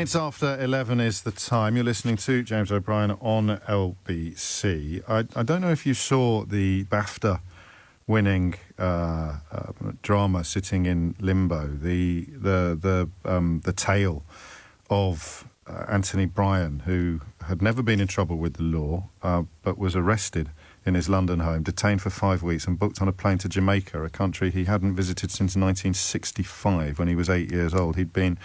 minutes after 11 is the time. You're listening to James O'Brien on LBC. I don't know if you saw the BAFTA-winning drama Sitting in Limbo, the tale of Anthony Bryan, who had never been in trouble with the law, but was arrested in his London home, detained for 5 weeks and booked on a plane to Jamaica, a country he hadn't visited since 1965 when he was 8 years old. He'd been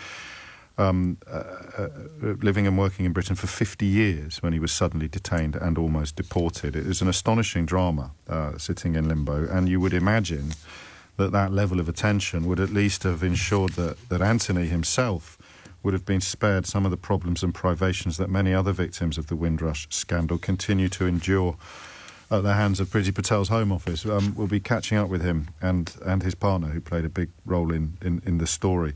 living and working in Britain for 50 years when he was suddenly detained and almost deported. It is an astonishing drama, Sitting in Limbo, and you would imagine that level of attention would at least have ensured that Anthony himself would have been spared some of the problems and privations that many other victims of the Windrush scandal continue to endure at the hands of Priti Patel's Home Office. We'll be catching up with him and his partner, who played a big role in the story,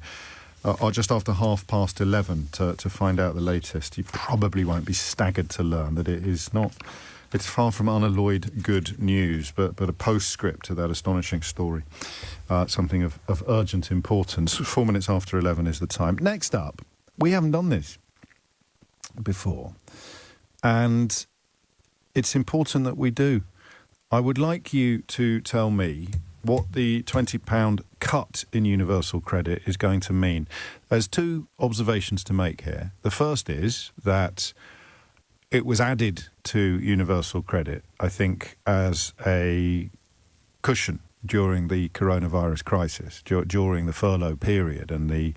just after 11:30 to find out the latest. You probably won't be staggered to learn that it's far from unalloyed good news, but a postscript to that astonishing story. Something of urgent importance. 4 minutes after 11 is the time. Next up, we haven't done this before, and it's important that we do. I would like you to tell me what the £20 cut in universal credit is going to mean. There's two observations to make here. The first is that it was added to universal credit, I think, as a cushion during the coronavirus crisis, during the furlough period and the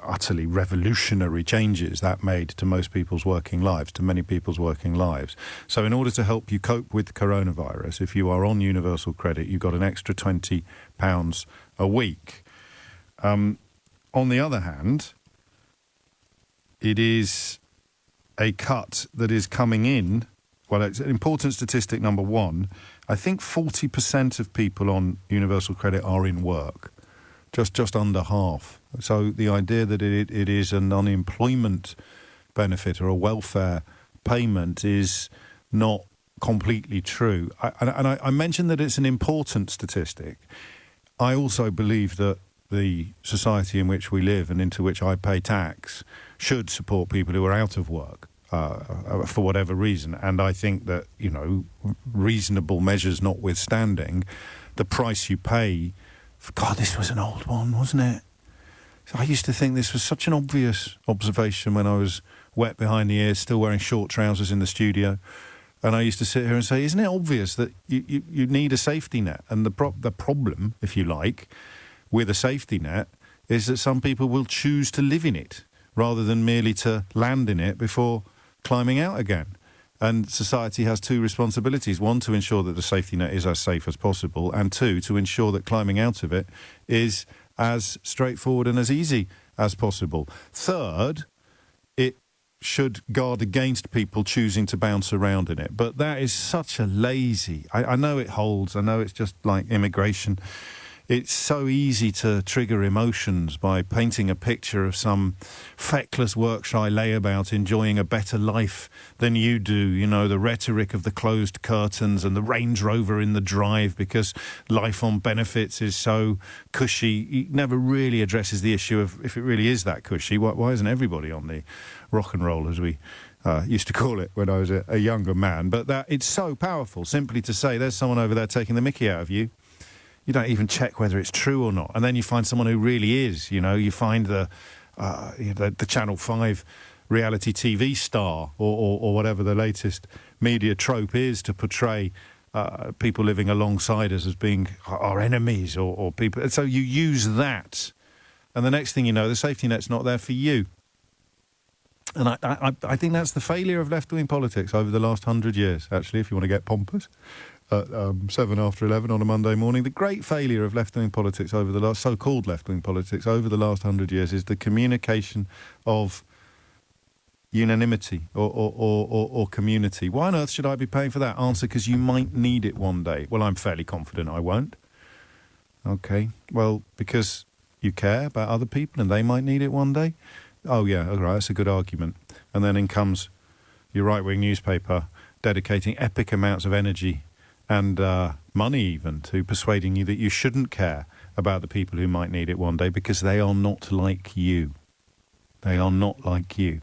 utterly revolutionary changes that made to most people's working lives, to many people's working lives. So in order to help you cope with coronavirus, if you are on universal credit, you've got an extra £20 a week. On the other hand, it is a cut that is coming in. Well, it's an important statistic, number one. I think 40% of people on universal credit are in work. Just under half. So the idea that it is an unemployment benefit or a welfare payment is not completely true. I mentioned that it's an important statistic. I also believe that the society in which we live and into which I pay tax should support people who are out of work for whatever reason. And I think that, reasonable measures notwithstanding, the price you pay... God, this was an old one, wasn't it? I used to think this was such an obvious observation when I was wet behind the ears, still wearing short trousers in the studio. And I used to sit here and say, isn't it obvious that you need a safety net? And the problem, if you like, with a safety net is that some people will choose to live in it rather than merely to land in it before climbing out again. And society has two responsibilities. One, to ensure that the safety net is as safe as possible, and two, to ensure that climbing out of it is as straightforward and as easy as possible. Third, it should guard against people choosing to bounce around in it. But that is such a lazy... I know it holds. I know it's just like immigration. It's so easy to trigger emotions by painting a picture of some feckless work-shy layabout enjoying a better life than you do. The rhetoric of the closed curtains and the Range Rover in the drive because life on benefits is so cushy. It never really addresses the issue of if it really is that cushy, why isn't everybody on the rock and roll, as we used to call it when I was a younger man? But that it's so powerful simply to say there's someone over there taking the mickey out of you. You don't even check whether it's true or not. And then you find someone who really is, you find the Channel 5 reality TV star or whatever the latest media trope is to portray people living alongside us as being our enemies or people. So you use that. And the next thing you know, the safety net's not there for you. And I think that's the failure of left-wing politics over the last 100 years, actually, if you want to get pompous. 7 after 11 on a Monday morning. The great failure of left-wing politics over the last, so-called left-wing politics over the last 100 years is the communication of unanimity or community. Why on earth should I be paying for that? Answer, because you might need it one day. Well, I'm fairly confident I won't. Okay, well, because you care about other people and they might need it one day. Oh, yeah, all right, that's a good argument. And then in comes your right-wing newspaper dedicating epic amounts of energy and money even to persuading you that you shouldn't care about the people who might need it one day, because they are not like you. They are not like you.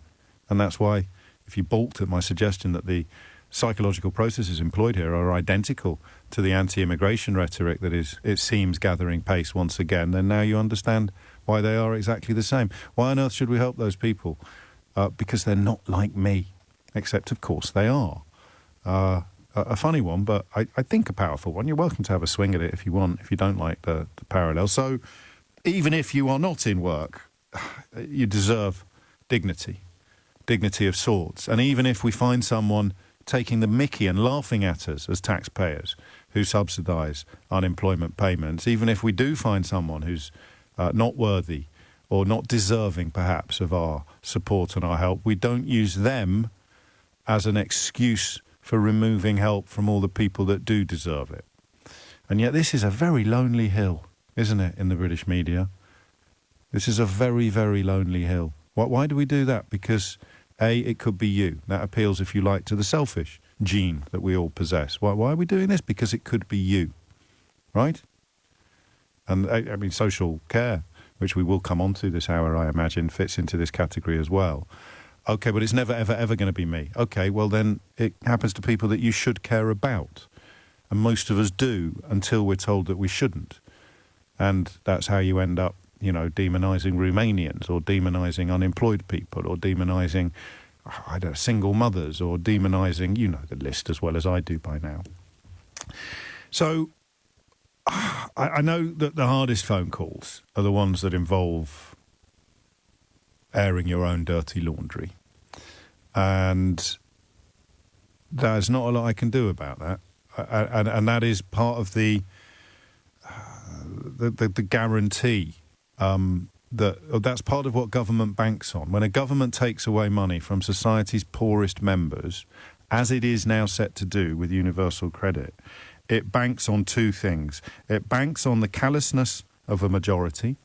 And that's why, if you balked at my suggestion that the psychological processes employed here are identical to the anti-immigration rhetoric that is, it seems, gathering pace once again, then now you understand why they are exactly the same. Why on earth should we help those people? Because they're not like me, except, of course, they are. A funny one, but I think a powerful one. You're welcome to have a swing at it if you want, if you don't like the parallel. So even if you are not in work, you deserve dignity of sorts. And even if we find someone taking the mickey and laughing at us as taxpayers who subsidise unemployment payments, even if we do find someone who's not worthy or not deserving, perhaps, of our support and our help, we don't use them as an excuse for removing help from all the people that do deserve it. And yet this is a very lonely hill, isn't it, in the British media? This is a very, very lonely hill. Why do we do that? Because, A, it could be you. That appeals, if you like, to the selfish gene that we all possess. Why are we doing this? Because it could be you, right? And, I mean, social care, which we will come on to this hour, I imagine, fits into this category as well. OK, but it's never, ever, ever going to be me. OK, well, then it happens to people that you should care about. And most of us do, until we're told that we shouldn't. And that's how you end up, you know, demonising Romanians, or demonising unemployed people, or demonising, I don't know, single mothers, or demonising, you know the list as well as I do by now. So I know that the hardest phone calls are the ones that involve airing your own dirty laundry. And there's not a lot I can do about that. And that is part of the guarantee that's part of what government banks on. When a government takes away money from society's poorest members, as it is now set to do with universal credit, it banks on two things. It banks on the callousness of a majority,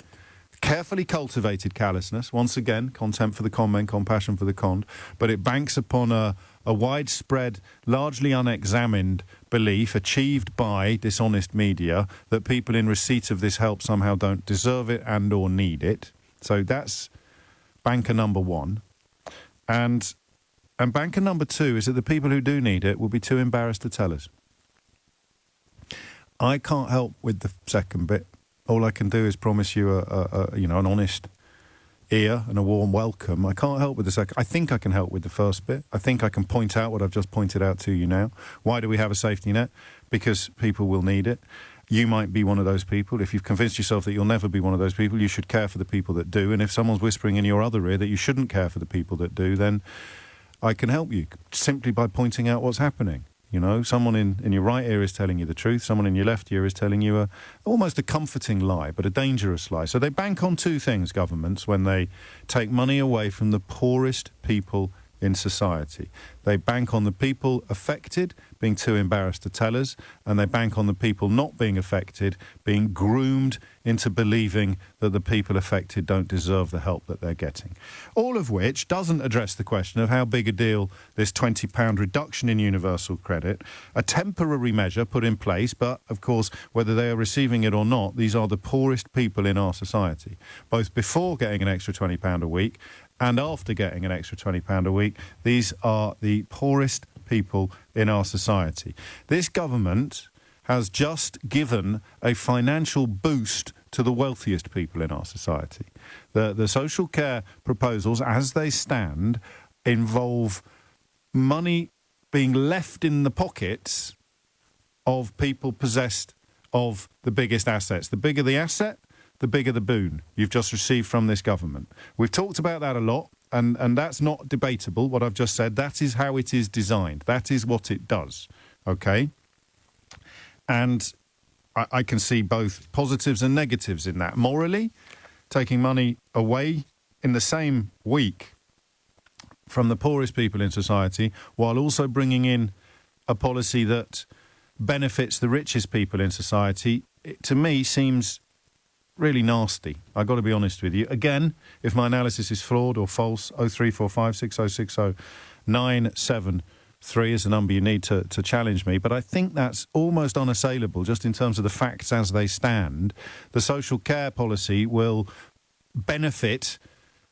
carefully cultivated callousness, once again, contempt for the con men, compassion for the conned, but it banks upon a widespread, largely unexamined belief achieved by dishonest media that people in receipt of this help somehow don't deserve it and or need it. So that's banker number one. And banker number two is that the people who do need it will be too embarrassed to tell us. I can't help with the second bit. All I can do is promise you an honest ear and a warm welcome. I can't help with the second. I think I can help with the first bit. I think I can point out what I've just pointed out to you now. Why do we have a safety net? Because people will need it. You might be one of those people. If you've convinced yourself that you'll never be one of those people, you should care for the people that do. And if someone's whispering in your other ear that you shouldn't care for the people that do, then I can help you simply by pointing out what's happening. You know, someone in your right ear is telling you the truth. Someone in your left ear is telling you almost a comforting lie, but a dangerous lie. So they bank on two things, governments, when they take money away from the poorest people in society. They bank on the people affected being too embarrassed to tell us, and they bank on the people not being affected being groomed into believing that the people affected don't deserve the help that they're getting. All of which doesn't address the question of how big a deal this £20 reduction in universal credit, a temporary measure put in place, but of course, whether they are receiving it or not, these are the poorest people in our society, both before getting an extra £20 a week and after getting an extra £20 a week. These are the poorest people in our society. This government has just given a financial boost to the wealthiest people in our society. The social care proposals, as they stand, involve money being left in the pockets of people possessed of the biggest assets. The bigger the asset, the bigger the boon you've just received from this government. We've talked about that a lot, and that's not debatable, what I've just said. That is how it is designed. That is what it does, okay? And I can see both positives and negatives in that. Morally, taking money away in the same week from the poorest people in society, while also bringing in a policy that benefits the richest people in society, it, to me, seems really nasty. I've got to be honest with you. Again, if my analysis is flawed or false, 0345 6060 973 3 is the number you need to challenge me, but I think that's almost unassailable just in terms of the facts as they stand. The social care policy will benefit,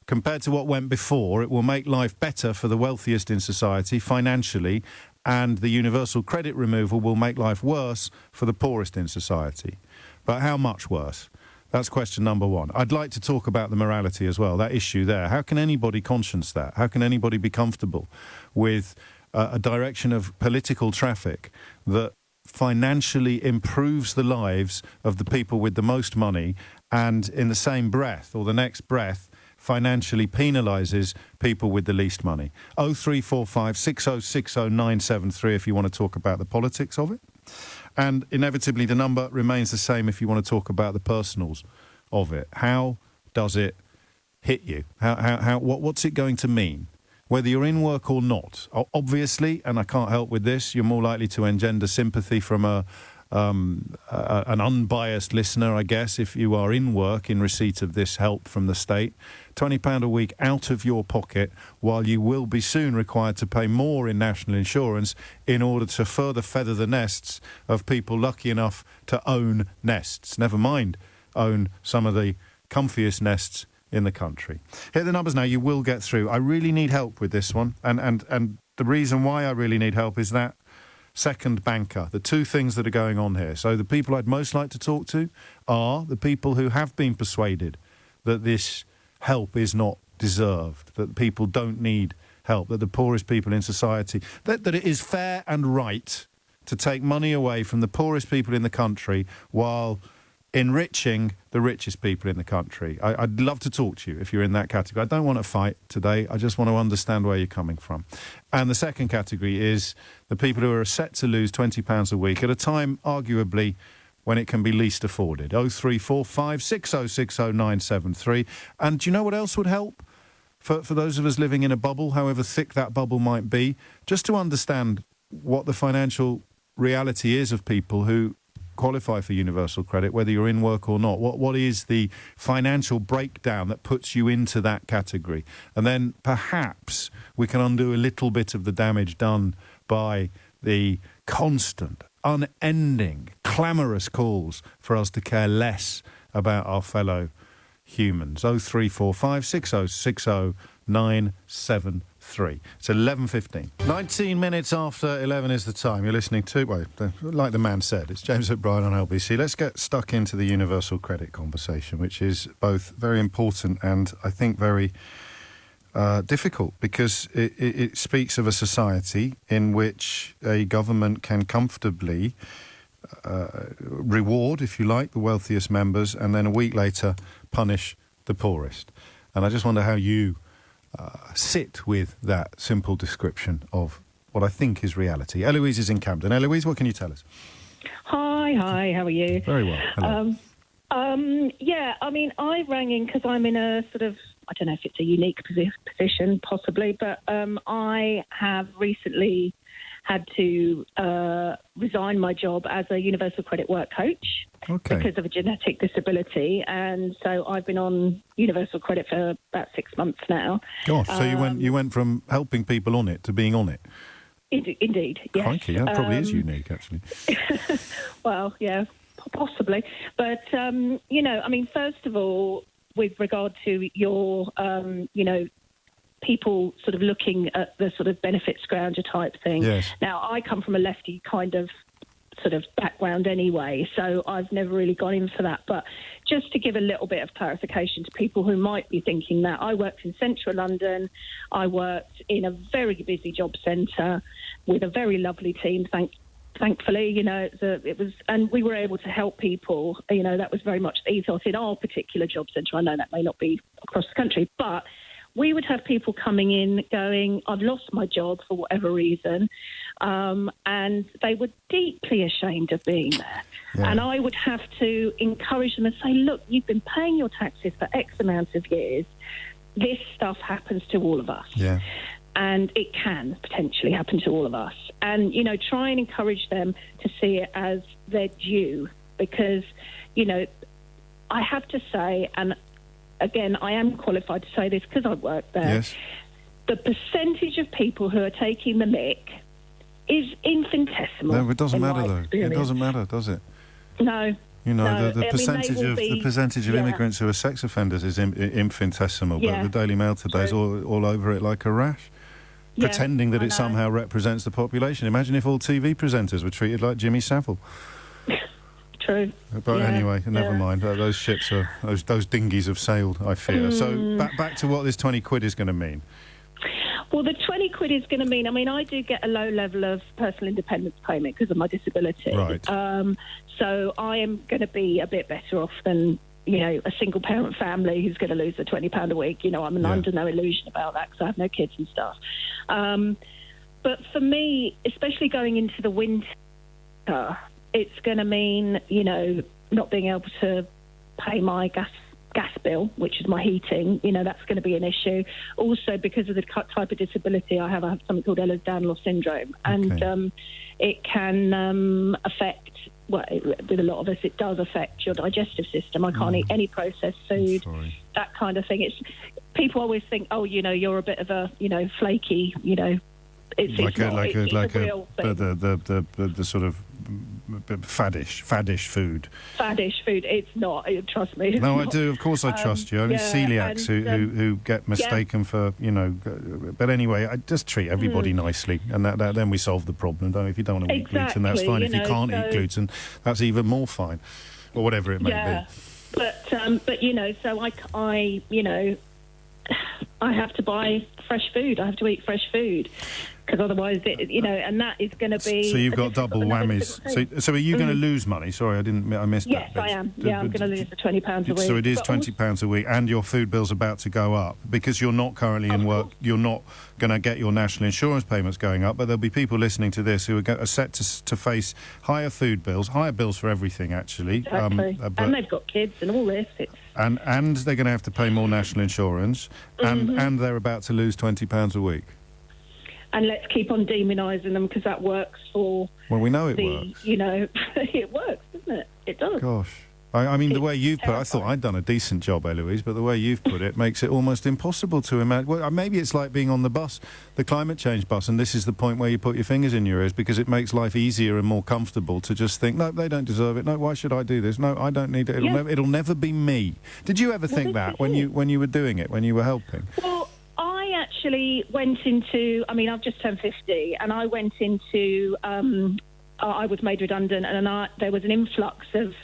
compared to what went before, it will make life better for the wealthiest in society financially, and the universal credit removal will make life worse for the poorest in society. But how much worse? That's question number 1. I'd like to talk about the morality as well, that issue there. How can anybody conscience that? How can anybody be comfortable with a direction of political traffic that financially improves the lives of the people with the most money and in the same breath, or the next breath, financially penalises people with the least money? 0345 6060 973 if you want to talk about the politics of it. And inevitably the number remains the same if you want to talk about the personals of it. How does it hit you? What's it going to mean? Whether you're in work or not. Obviously, and I can't help with this, you're more likely to engender sympathy from an unbiased listener, I guess, if you are in work in receipt of this help from the state. £20 a week out of your pocket, while you will be soon required to pay more in national insurance in order to further feather the nests of people lucky enough to own nests. Never mind own some of the comfiest nests in the country. Here are the numbers now. You will get through. I really need help with this one. And the reason why I really need help is that second banker, the two things that are going on here. So the people I'd most like to talk to are the people who have been persuaded that this help is not deserved, that people don't need help, that the poorest people in society, that it is fair and right to take money away from the poorest people in the country while enriching the richest people in the country. I'd love to talk to you if you're in that category. I don't want to fight today. I just want to understand where you're coming from. And the second category is the people who are set to lose £20 a week at a time, arguably, when it can be least afforded. 0345 6060 973. And do you know what else would help? For those of us living in a bubble, however thick that bubble might be, just to understand what the financial reality is of people who qualify for universal credit, whether you're in work or not. What is the financial breakdown that puts you into that category? And then perhaps we can undo a little bit of the damage done by the constant, unending, clamorous calls for us to care less about our fellow humans. 0345 6060 973. It's 11:15. 19 minutes after 11 is the time. You're listening to, well, like the man said, it's James O'Brien on LBC. Let's get stuck into the universal credit conversation, which is both very important and I think very difficult, because it speaks of a society in which a government can comfortably reward, if you like, the wealthiest members, and then a week later punish the poorest. And I just wonder how you sit with that simple description of what I think is reality. Eloise is in Camden. Eloise, what can you tell us? Hi, how are you? Very well. Hello. Yeah, I mean, I rang in because I'm in a sort of, I don't know if it's a unique position, possibly, but I have recently had to resign my job as a universal credit work coach because of a genetic disability, and so I've been on universal credit for about 6 months now. Gosh, so you went from helping people on it to being on it. Indeed, yes. Crikey, that probably is unique, actually. Well, yeah, possibly. But, you know, I mean, first of all, with regard to your, you know, people sort of looking at the sort of benefit scrounger type thing. Yes. Now, I come from a lefty kind of sort of background anyway, so I've never really gone in for that. But just to give a little bit of clarification to people who might be thinking that, I worked in central London. I worked in a very busy job centre with a very lovely team, thankfully, you know, it was, and we were able to help people. You know, that was very much the ethos in our particular job centre. I know that may not be across the country, but we would have people coming in going, I've lost my job for whatever reason, and they were deeply ashamed of being there. Yeah. And I would have to encourage them and say, look, you've been paying your taxes for X amount of years. This stuff happens to all of us. Yeah. And it can potentially happen to all of us. And, you know, try and encourage them to see it as their due, because, you know, I have to say, and again, I am qualified to say this because I worked there, yes, the percentage of people who are taking the mick is infinitesimal. No, it doesn't matter, though. Experience. It doesn't matter, does it? No. You know, no. the percentage of immigrants who are sex offenders is infinitesimal, but the Daily Mail today is all over it like a rash, pretending that it somehow represents the population. Imagine if all TV presenters were treated like Jimmy Savile. True. But anyway, never mind. Those ships are those dinghies have sailed, I fear. So back to what this 20 quid is going to mean. Well, the 20 quid is going to mean, I mean, I do get a low level of personal independence payment because of my disability. Right. So I am going to be a bit better off than, you know, a single parent family who's going to lose the £20 a week. You know, I'm under no illusion about that because I have no kids and stuff. But for me, especially going into the winter, it's going to mean, you know, not being able to pay my gas bill, which is my heating. You know, that's going to be an issue. Also, because of the type of disability I have something called Ehlers-Danlos syndrome, and it can affect, well, with a lot of us, it does affect your digestive system. I can't eat any processed food, that kind of thing. It's people always think, oh, you know, you're a bit of a, you know, flaky, you know. It's a real thing. The sort of faddish food. Faddish food. It's not. Trust me. No, not. I do. Of course, I trust you. Only celiacs who get mistaken for, you know. But anyway, I just treat everybody nicely, and that then we solve the problem. Don't we? If you don't want to eat gluten, that's fine. If you can't eat gluten, that's even more fine, or whatever it may be. But you know, so I you know, I have to buy fresh food. I have to eat fresh food. Because otherwise, you know, and that is going to be... So you've got double whammies. So are you going to lose money? Sorry, I missed that. Yes, I am. Yeah, I'm going to lose the £20 a week. So it is £20 a week, and your food bill's about to go up because you're not currently in work. You're not going to get your national insurance payments going up, but there'll be people listening to this who are set to face higher food bills, higher bills for everything, actually. Exactly. And they've got kids and all this. And they're going to have to pay more national insurance, and they're about to lose £20 a week. And let's keep on demonising them because that works for... Well, we know it works. You know, it works, doesn't it? It does. Gosh. I mean, the way you've put it, I thought I'd done a decent job, Eloise, but the way you've put it makes it almost impossible to imagine. Well, maybe it's like being on the bus, the climate change bus, and this is the point where you put your fingers in your ears because it makes life easier and more comfortable to just think, no, they don't deserve it. No, why should I do this? No, I don't need it. It'll never be me. Did you ever think that when you were doing it, when you were helping? Well, I actually went into, I mean, I've just turned 50, and I went into, I was made redundant, and there was an influx of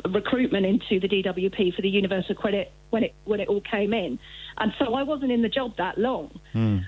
recruitment into the DWP for the universal credit when it all came in. And so I wasn't in the job that long,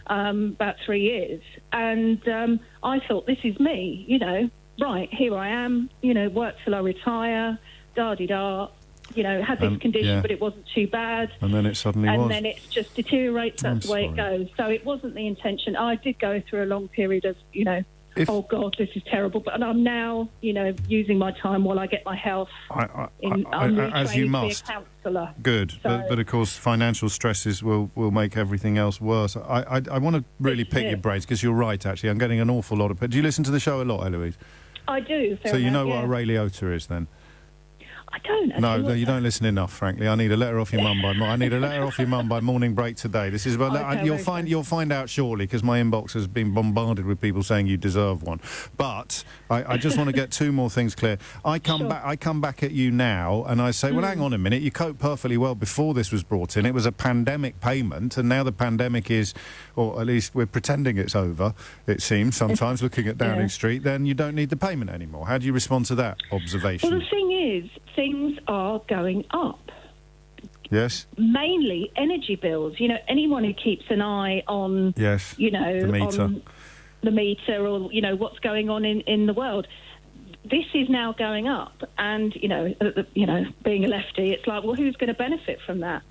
about 3 years. And I thought, this is me, you know, right, here I am, you know, work till I retire, da-de-da. You know, had this condition, but it wasn't too bad. And then it suddenly was. And then it just deteriorates. That's the way it goes. So it wasn't the intention. I did go through a long period of, you know, oh, God, this is terrible. But I'm now, you know, using my time while I get my health. As you must. To be a counsellor. Good. So, but, of course, financial stresses will make everything else worse. I want to really pick your brains because you're right, actually. I'm getting an awful lot of... Do you listen to the show a lot, Eloise? I do. So you know what a Ray Liotta is, then? I don't. No, you don't listen enough. Frankly, I need a letter off your mum by morning break today. This is you'll find out shortly because my inbox has been bombarded with people saying you deserve one. But I just want to get two more things clear. I come back at you now, and I say, well, hang on a minute. You coped perfectly well before this was brought in. It was a pandemic payment, and now the pandemic is, or at least we're pretending it's over. It seems sometimes looking at Downing Street. Then you don't need the payment anymore. How do you respond to that observation? Well, the thing is, things are going up. Yes. Mainly energy bills. You know, anyone who keeps an eye on, you know, the meter. On the meter or, you know, what's going on in the world. This is now going up. And, you know, being a lefty, it's like, well, who's going to benefit from that?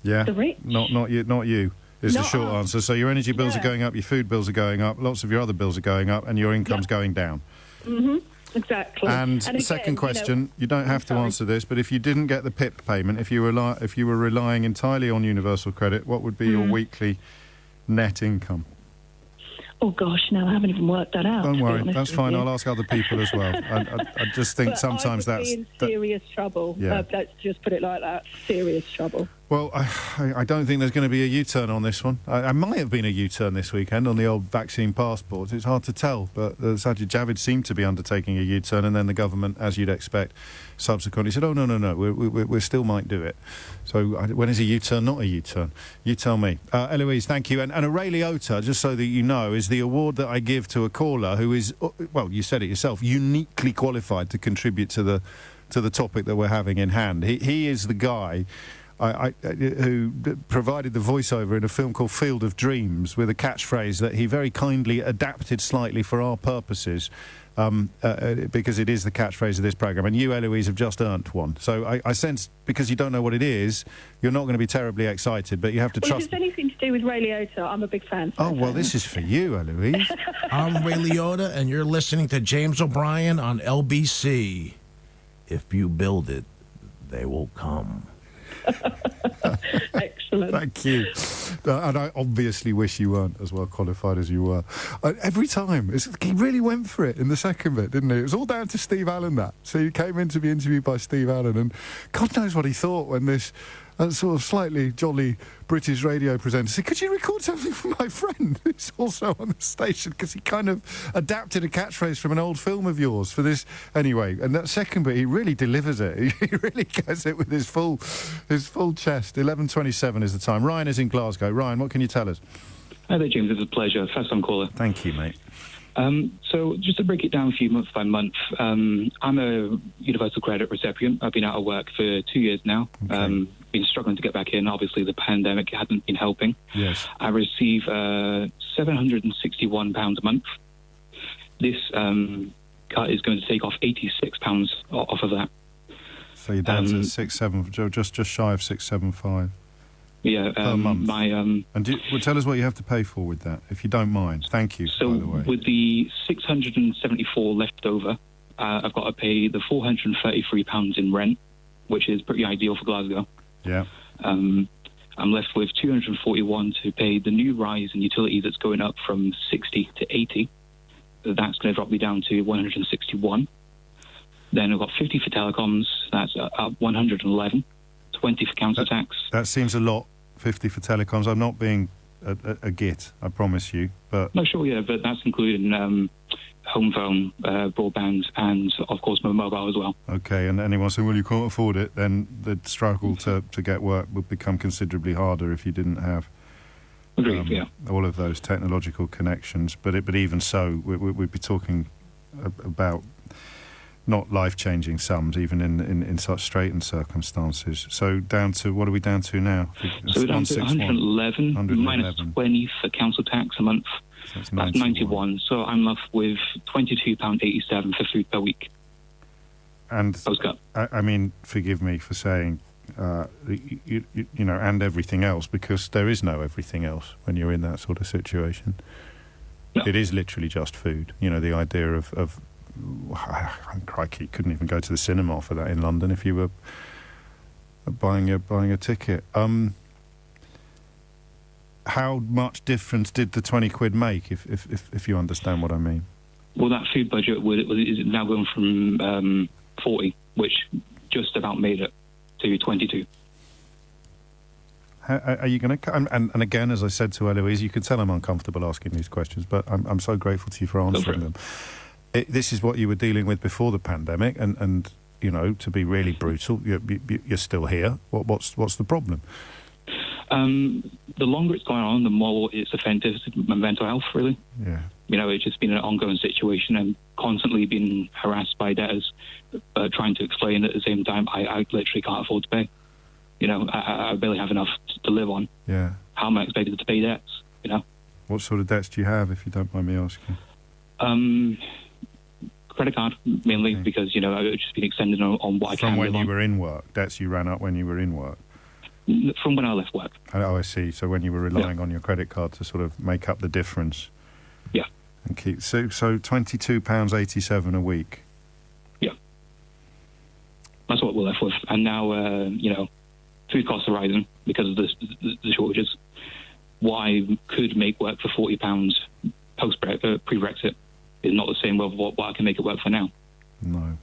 Yeah. The rich. Not you. Is the short answer. So your energy bills are going up, your food bills are going up, lots of your other bills are going up, and your income's going down. Mm-hmm. Exactly. And the second question, you don't have to answer this, but if you didn't get the PIP payment, if you were relying entirely on universal credit, what would be your weekly net income? Oh gosh, no, I haven't even worked that out. Don't worry, that's fine. I'll ask other people as well. I just think sometimes I would be in serious trouble. Yeah. Let's just put it like that. Serious trouble. Well, I don't think there's going to be a U-turn on this one. I might have been a U-turn this weekend on the old vaccine passports. It's hard to tell, but Sajid Javid seemed to be undertaking a U-turn, and then the government, as you'd expect, subsequently said, "Oh no, we still might do it." So when is a U-turn not a U-turn? You tell me. Eloise, thank you. And a Ray Liotta, just so that you know, is the award that I give to a caller who is, well, you said it yourself, uniquely qualified to contribute to the topic that we're having in hand. He is the guy who provided the voiceover in a film called Field of Dreams with a catchphrase that he very kindly adapted slightly for our purposes, because it is the catchphrase of this programme. And you, Eloise, have just earned one. So I sense, because you don't know what it is, you're not going to be terribly excited, but you have to trust... If it's anything to do with Ray Liotta, I'm a big fan. Oh, well, this is for you, Eloise. I'm Ray Liotta, and you're listening to James O'Brien on LBC. If you build it, they will come. Excellent. Thank you. And I obviously wish you weren't as well qualified as you were. Every time. He really went for it in the second bit, didn't he? It was all down to Steve Allen, that. So he came in to be interviewed by Steve Allen, and God knows what he thought when this sort of slightly jolly British radio presenter said, "Could you record something for my friend who's also on the station?" Because he kind of adapted a catchphrase from an old film of yours for this. Anyway, and that second bit, he really delivers it. He really goes it with his full chest. 11:27 is the time. Ryan is in Glasgow. Ryan, what can you tell us? Hi there, James. It's a pleasure. First time caller. Thank you, mate. So just to break it down for you month by month, I'm a universal credit recipient. I've been out of work for 2 years now. Okay. Been struggling to get back in. Obviously, the pandemic hasn't been helping. Yes. I receive £761 a month. This cut is going to take off £86 off of that. So you're down to just shy of 675. Yeah, per month. And tell us what you have to pay for with that, if you don't mind. Thank you, so by the way. With the 674 left over, I've got to pay the £433 in rent, which is pretty ideal for Glasgow. Yeah. I'm left with 241 to pay the new rise in utilities that's going up from 60 to 80. That's going to drop me down to 161. Then I've got 50 for telecoms. That's up 111. 20 for council tax. That seems a lot. 50 for telecoms. I'm not being a git, I promise you. But no, sure, yeah, but that's including home phone, broadband, and of course my mobile as well. Okay, and anyone saying, well, you can't afford it, then the struggle to get work would become considerably harder if you didn't have all of those technological connections. But even so, we'd be talking about not life-changing sums, even in such straitened circumstances. So down to, what are we down to now? So we're down to 111 minus 20 for council tax a month. So that's 91. So I'm left with £22.87 for food per week. And I mean, forgive me for saying, you know, and everything else, because there is no everything else when you're in that sort of situation. No. It is literally just food. You know, the idea of crikey, couldn't even go to the cinema for that in London if you were buying a ticket. How much difference did the 20 quid make, if you understand what I mean? Well, that food budget is now going from 40, which just about made it, to 22. Are you going to... And again, as I said to Eloise, you can tell I'm uncomfortable asking these questions, but I'm so grateful to you for answering them. This is what you were dealing with before the pandemic, and you know, to be really brutal, you're still here. What's the problem? The longer it's going on, the more it's offensive to my mental health, really. Yeah. You know, it's just been an ongoing situation, and constantly being harassed by debtors, trying to explain at the same time, I literally can't afford to pay. You know, I barely have enough to live on. Yeah. How am I expected to pay debts, you know? What sort of debts do you have, if you don't mind me asking? Credit card, mainly, because, you know, I've just been extended on what I can. From when you were in work? Debts you ran up when you were in work? From when I left work. Oh, I see. So when you were relying on your credit card to sort of make up the difference? Yeah. And keep so £22.87 a week? Yeah. That's what we're left with. And now, you know, food costs are rising because of the shortages. What I could make work for £40 pre-Brexit is not the same with what I can make it work for now. No.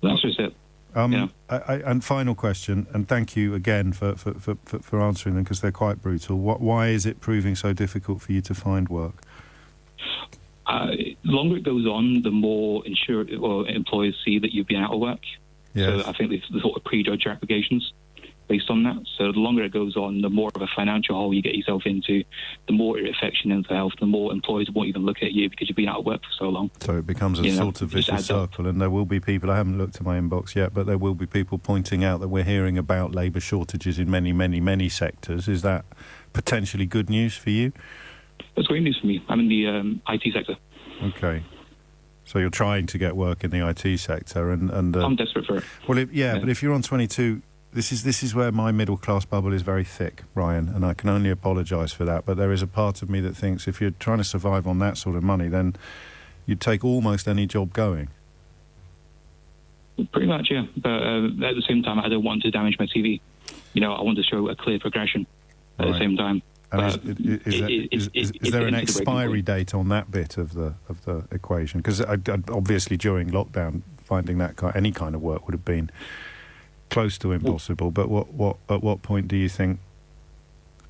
That's just it. And final question, and thank you again for answering them, because they're quite brutal. Why is it proving so difficult for you to find work? The longer it goes on, the more employers see that you've been out of work. Yes. So I think they sort of prejudge your applications based on that. So the longer it goes on, the more of a financial hole you get yourself into, the more it affects your mental health, the more employers won't even look at you because you've been out of work for so long. So it becomes a sort of vicious circle, and there will be people, I haven't looked at my inbox yet, but there will be people pointing out that we're hearing about labour shortages in many, many, many sectors. Is that potentially good news for you? That's great news for me. I'm in the IT sector. Okay. So you're trying to get work in the IT sector, and I'm desperate for it. Well, but if you're on 22, this is where my middle class bubble is very thick, Ryan, and I can only apologise for that. But there is a part of me that thinks if you're trying to survive on that sort of money, then you'd take almost any job going. Pretty much, yeah. But at the same time, I don't want to damage my CV. I want to show a clear progression at the same time. And is there an expiry date on that bit of the equation? Because obviously during lockdown, finding any kind of work would have been close to impossible. But at what point do you think?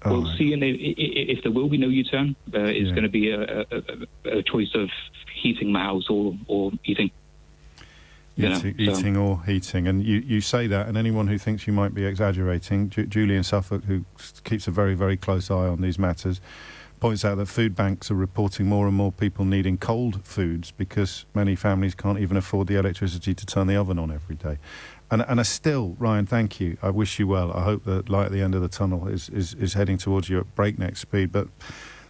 Seeing if there will be no U-turn, it's going to be a choice of heating my house or eating. Eating or heating. And you say that, and anyone who thinks you might be exaggerating, Julie in Suffolk, who keeps a very, very close eye on these matters, points out that food banks are reporting more and more people needing cold foods because many families can't even afford the electricity to turn the oven on every day. And I still, Ryan, thank you. I wish you well. I hope that light at the end of the tunnel is heading towards you at breakneck speed. But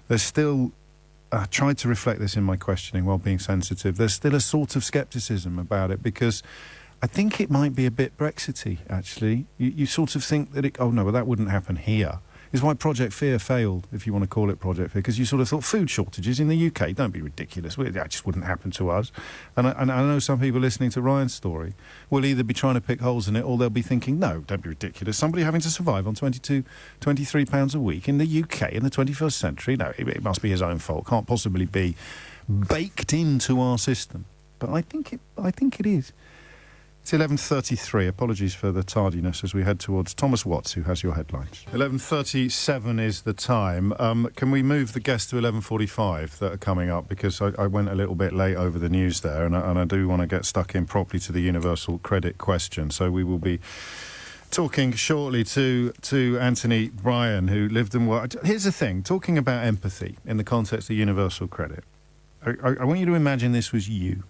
there's still, I tried to reflect this in my questioning while being sensitive, there's still a sort of scepticism about it, because I think it might be a bit Brexity, actually. You sort of think that that wouldn't happen here. Is why Project Fear failed, if you want to call it Project Fear, because you sort of thought food shortages in the UK, don't be ridiculous, that just wouldn't happen to us. And I know some people listening to Ryan's story will either be trying to pick holes in it, or they'll be thinking, no, don't be ridiculous, somebody having to survive on £23 a week in the UK in the 21st century, no, it must be his own fault, can't possibly be baked into our system. But I think it is. It's 11:33. Apologies for the tardiness as we head towards Thomas Watts, who has your headlines. 11:37 is the time. Can we move the guests to 11:45 that are coming up? Because I went a little bit late over the news there, and I do want to get stuck in properly to the universal credit question. So we will be talking shortly to Anthony Bryan, who lived and worked. Here's the thing, talking about empathy in the context of universal credit. I want you to imagine this was you.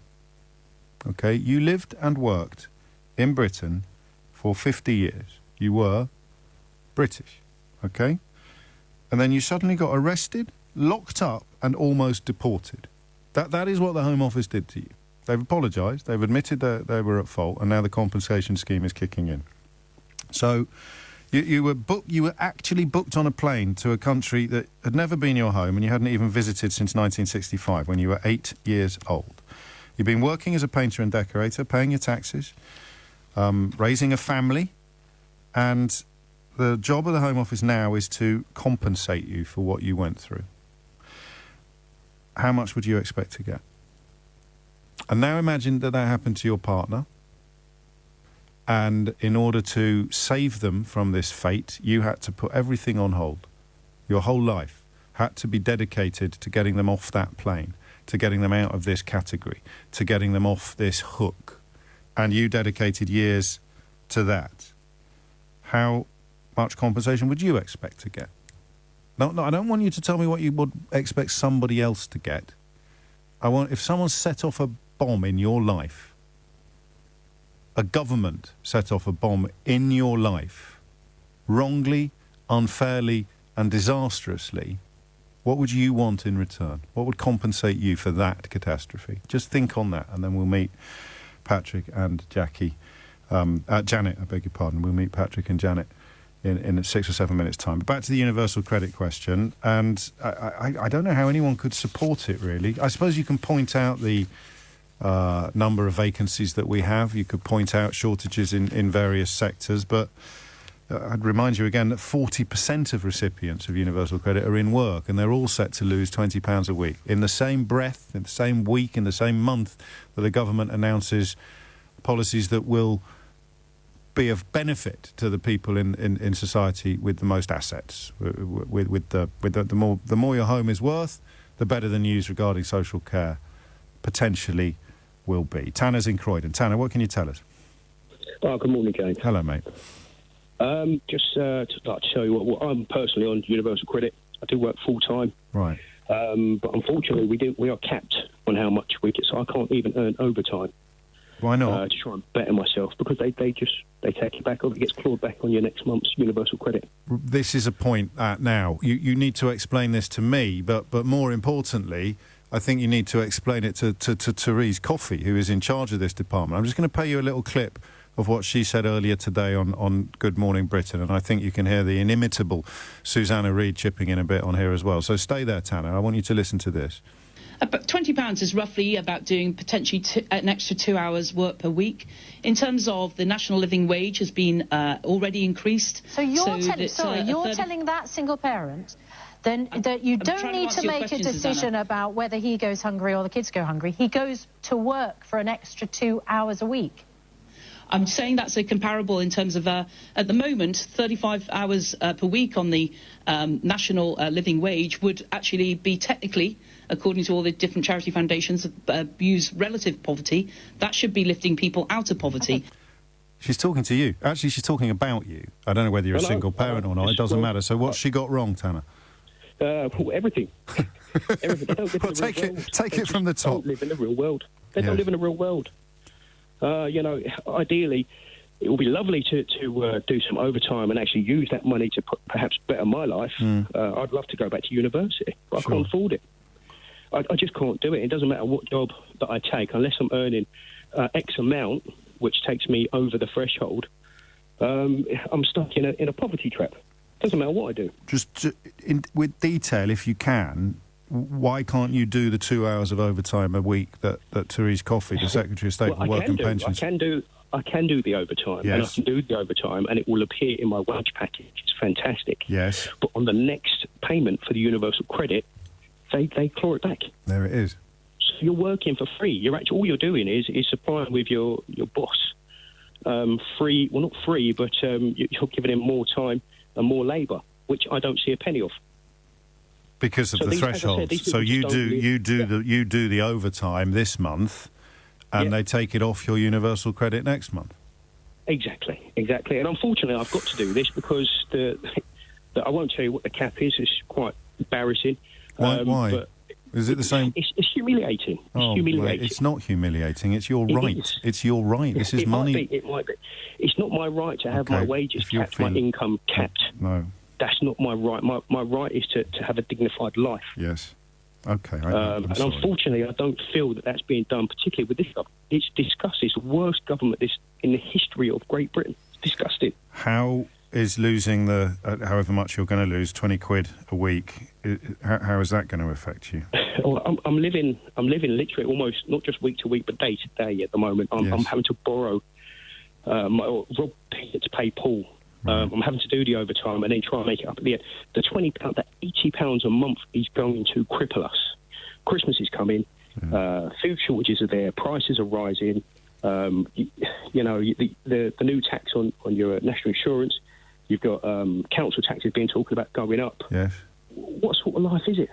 Okay, you lived and worked in Britain for 50 years. You were British, okay? And then you suddenly got arrested, locked up, and almost deported. That is what the Home Office did to you. They've apologised, they've admitted that they were at fault, and now the compensation scheme is kicking in. So you were actually booked on a plane to a country that had never been your home, and you hadn't even visited since 1965, when you were 8 years old. You've been working as a painter and decorator, paying your taxes, raising a family, and the job of the Home Office now is to compensate you for what you went through. How much would you expect to get? And now imagine that happened to your partner, and in order to save them from this fate, you had to put everything on hold. Your whole life had to be dedicated to getting them off that plane, to getting them out of this category, to getting them off this hook. And you dedicated years to that. How much compensation would you expect to get? No, I don't want you to tell me what you would expect somebody else to get. If someone set off a bomb in your life, a government set off a bomb in your life, wrongly, unfairly, and disastrously, what would you want in return? What would compensate you for that catastrophe? Just think on that, and then we'll meet Patrick and Janet, I beg your pardon. We'll meet Patrick and Janet in 6 or 7 minutes' time. But back to the universal credit question, and I don't know how anyone could support it, really. I suppose you can point out the number of vacancies that we have. You could point out shortages in various sectors, but I'd remind you again that 40% of recipients of universal credit are in work, and they're all set to lose £20 a week. In the same breath, in the same week, in the same month that the government announces policies that will be of benefit to the people in society with the most assets. The more your home is worth, the better the news regarding social care potentially will be. Tanner's in Croydon. Tanner, what can you tell us? Oh, good morning, James. Hello, mate. Just to show you what I'm personally on universal credit. I do work full time. Right. But unfortunately, we are capped on how much we get, so I can't even earn overtime. Why not? To try and better myself, because they take it back off. It gets clawed back on your next month's universal credit. This is a point now. You need to explain this to me, but more importantly, I think you need to explain it to Therese Coffey, who is in charge of this department. I'm just going to play you a little clip of what she said earlier today on Good Morning Britain, and I think you can hear the inimitable Susanna Reid chipping in a bit on here as well. So stay there, Tanner. I want you to listen to this. About £20 is roughly about doing potentially an extra 2 hours work per week. In terms of the national living wage has been already increased. So you're telling that single parent then that you don't need to make a decision about whether he goes hungry or the kids go hungry. He goes to work for an extra 2 hours a week. I'm saying that's a comparable in terms of, at the moment, 35 hours per week on the national living wage would actually be technically, according to all the different charity foundations, use relative poverty. That should be lifting people out of poverty. Okay. She's talking to you. Actually, she's talking about you. I don't know whether you're a single parent or not. It doesn't matter. So what's she got wrong, Tanner? Everything. Everything. Well, take it from the top. They don't live in the real world. They don't live in the real world. Ideally, it would be lovely to do some overtime and actually use that money to perhaps better my life. I'd love to go back to university, but I can't afford it. I just can't do it. It doesn't matter what job that I take, unless I'm earning X amount, which takes me over the threshold. I'm stuck in a poverty trap. Doesn't matter what I do. Just with detail, if you can. Why can't you do the 2 hours of overtime a week that Therese Coffey, the Secretary of State for Work and Pensions... I can do the overtime, and I can do the overtime, and it will appear in my wage package. It's fantastic. Yes. But on the next payment for the universal credit, they claw it back. There it is. So you're working for free. All you're doing is supplying with your boss. Free, well, not free, but you're giving him more time and more labour, which I don't see a penny of. Because of the thresholds. So you do the overtime this month, and they take it off your universal credit next month. Exactly. And unfortunately, I've got to do this because I won't tell you what the cap is. It's quite embarrassing. Why? But is it the same? It's humiliating. Mate, it's not humiliating. It's your right. It's your right. This is money. It might be. It's not my right to have my wages capped, my income capped. No. That's not my right. My right is to have a dignified life. Yes. Okay. And unfortunately, I don't feel that that's being done, particularly with this government. It's disgusting. It's the worst government in the history of Great Britain. It's disgusting. How is losing the, however much you're going to lose, 20 quid a week, how is that going to affect you? Well, I'm living literally almost, not just week to week, but day to day at the moment. I'm having to borrow, rob Peter to pay Paul. I'm having to do the overtime and then try and make it up at the end. The £20, the £80 a month is going to cripple us. Christmas is coming. Food shortages are there. Prices are rising. The new tax on your national insurance. You've got council taxes being talked about going up. Yes. What sort of life is it?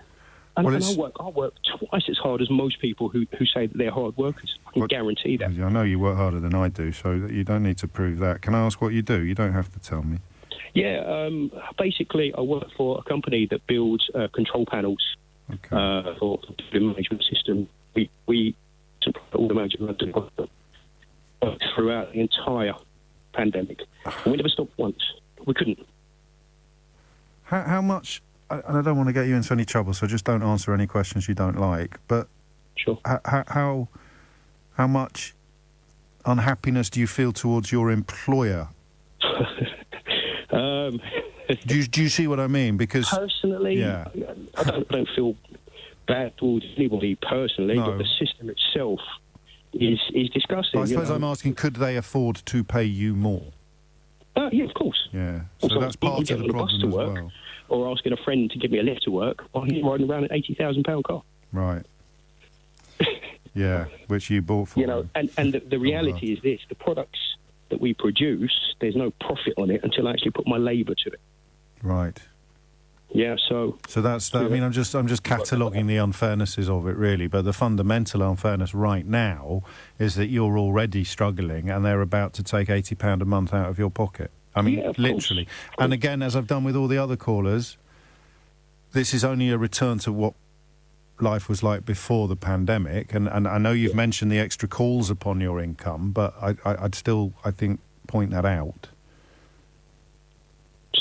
And I work twice as hard as most people who say that they're hard workers. I can guarantee that. I know you work harder than I do, so you don't need to prove that. Can I ask what you do? You don't have to tell me. Yeah, basically I work for a company that builds control panels for the management system. We supply all the management throughout the entire pandemic. And we never stopped once. We couldn't. How much... And I don't want to get you into any trouble, so just don't answer any questions you don't like. But sure. How much unhappiness do you feel towards your employer? Do you see what I mean? Because personally, I don't feel bad towards anybody personally, but the system itself is disgusting. I suppose I'm asking, could they afford to pay you more? Yeah, of course. Yeah, so that's part of the problem as well. Or asking a friend to give me a lift to work while he's riding around an £80,000 car. Right. Yeah, which you bought for. And the reality is this: the products that we produce, there's no profit on it until I actually put my labour to it. Right. Yeah, so that's. I mean, I'm just cataloguing the unfairnesses of it, really. But the fundamental unfairness right now is that you're already struggling, and they're about to take £80 a month out of your pocket. I mean, literally. Of course. And again, as I've done with all the other callers, this is only a return to what life was like before the pandemic. And I know you've mentioned the extra calls upon your income, but I'd still, I think, point that out.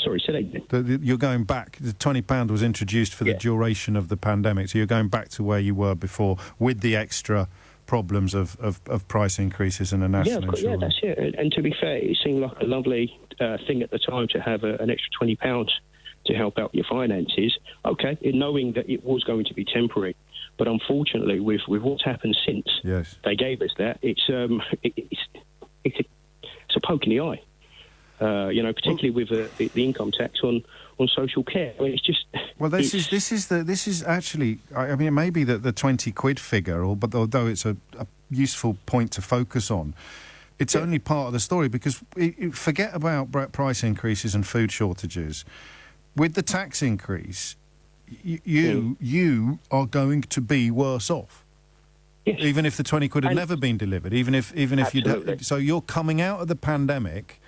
Sorry, say that again. You're going back. The £20 was introduced for the duration of the pandemic, so you're going back to where you were before with the extra problems of price increases and a national insurance. Yeah, that's it. And to be fair, it seemed like a lovely thing at the time to have an extra £20 to help out your finances. Okay, knowing that it was going to be temporary. But unfortunately, with what's happened since they gave us that, it's a poke in the eye. Particularly with the income tax on social care. I mean, it's just. Well, this is actually. I mean, it may be that the 20 quid figure, but although it's a useful point to focus on, it's only part of the story, because forget about price increases and food shortages. With the tax increase, you are going to be worse off. Yes. Even if the 20 quid had never been delivered, even if you'd. So you're coming out of the pandemic.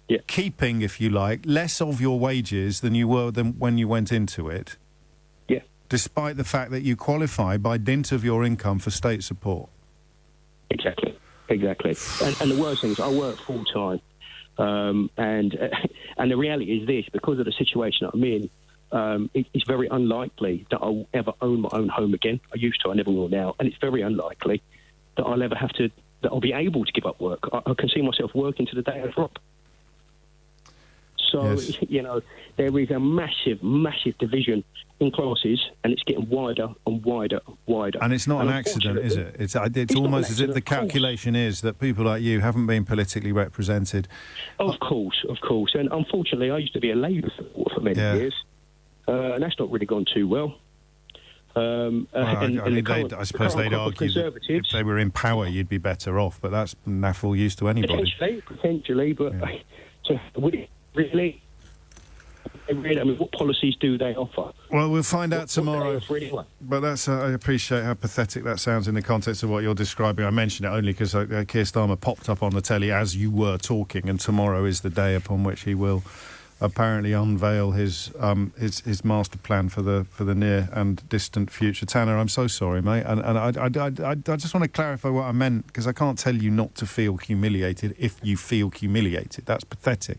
Yeah. Keeping, if you like, less of your wages than you were when you went into it. Yeah. Despite the fact that you qualify by dint of your income for state support. Exactly. And the worst thing is I work full time, and the reality is this: because of the situation that I'm in, it's very unlikely that I'll ever own my own home again. I used to, I never will now, and it's very unlikely that I'll ever have to. That I'll be able to give up work. I can see myself working to the day I drop. So, there is a massive, massive division in classes, and it's getting wider and wider and wider. And it's not an accident, is it? It's almost as if the calculation is that people like you haven't been politically represented. Of course. And unfortunately, I used to be a Labour supporter for many years, and that's not really gone too well. I suppose they'd argue that if they were in power, you'd be better off, but that's naffle used to anybody. Potentially, but would it really? I mean, what policies do they offer? Well, we'll find out tomorrow. But I appreciate how pathetic that sounds in the context of what you're describing. I mention it only because Keir Starmer popped up on the telly as you were talking, and tomorrow is the day upon which he will apparently unveil his master plan for the near and distant future. Tanner, I'm so sorry, mate, and I just want to clarify what I meant, because I can't tell you not to feel humiliated if you feel humiliated. That's pathetic.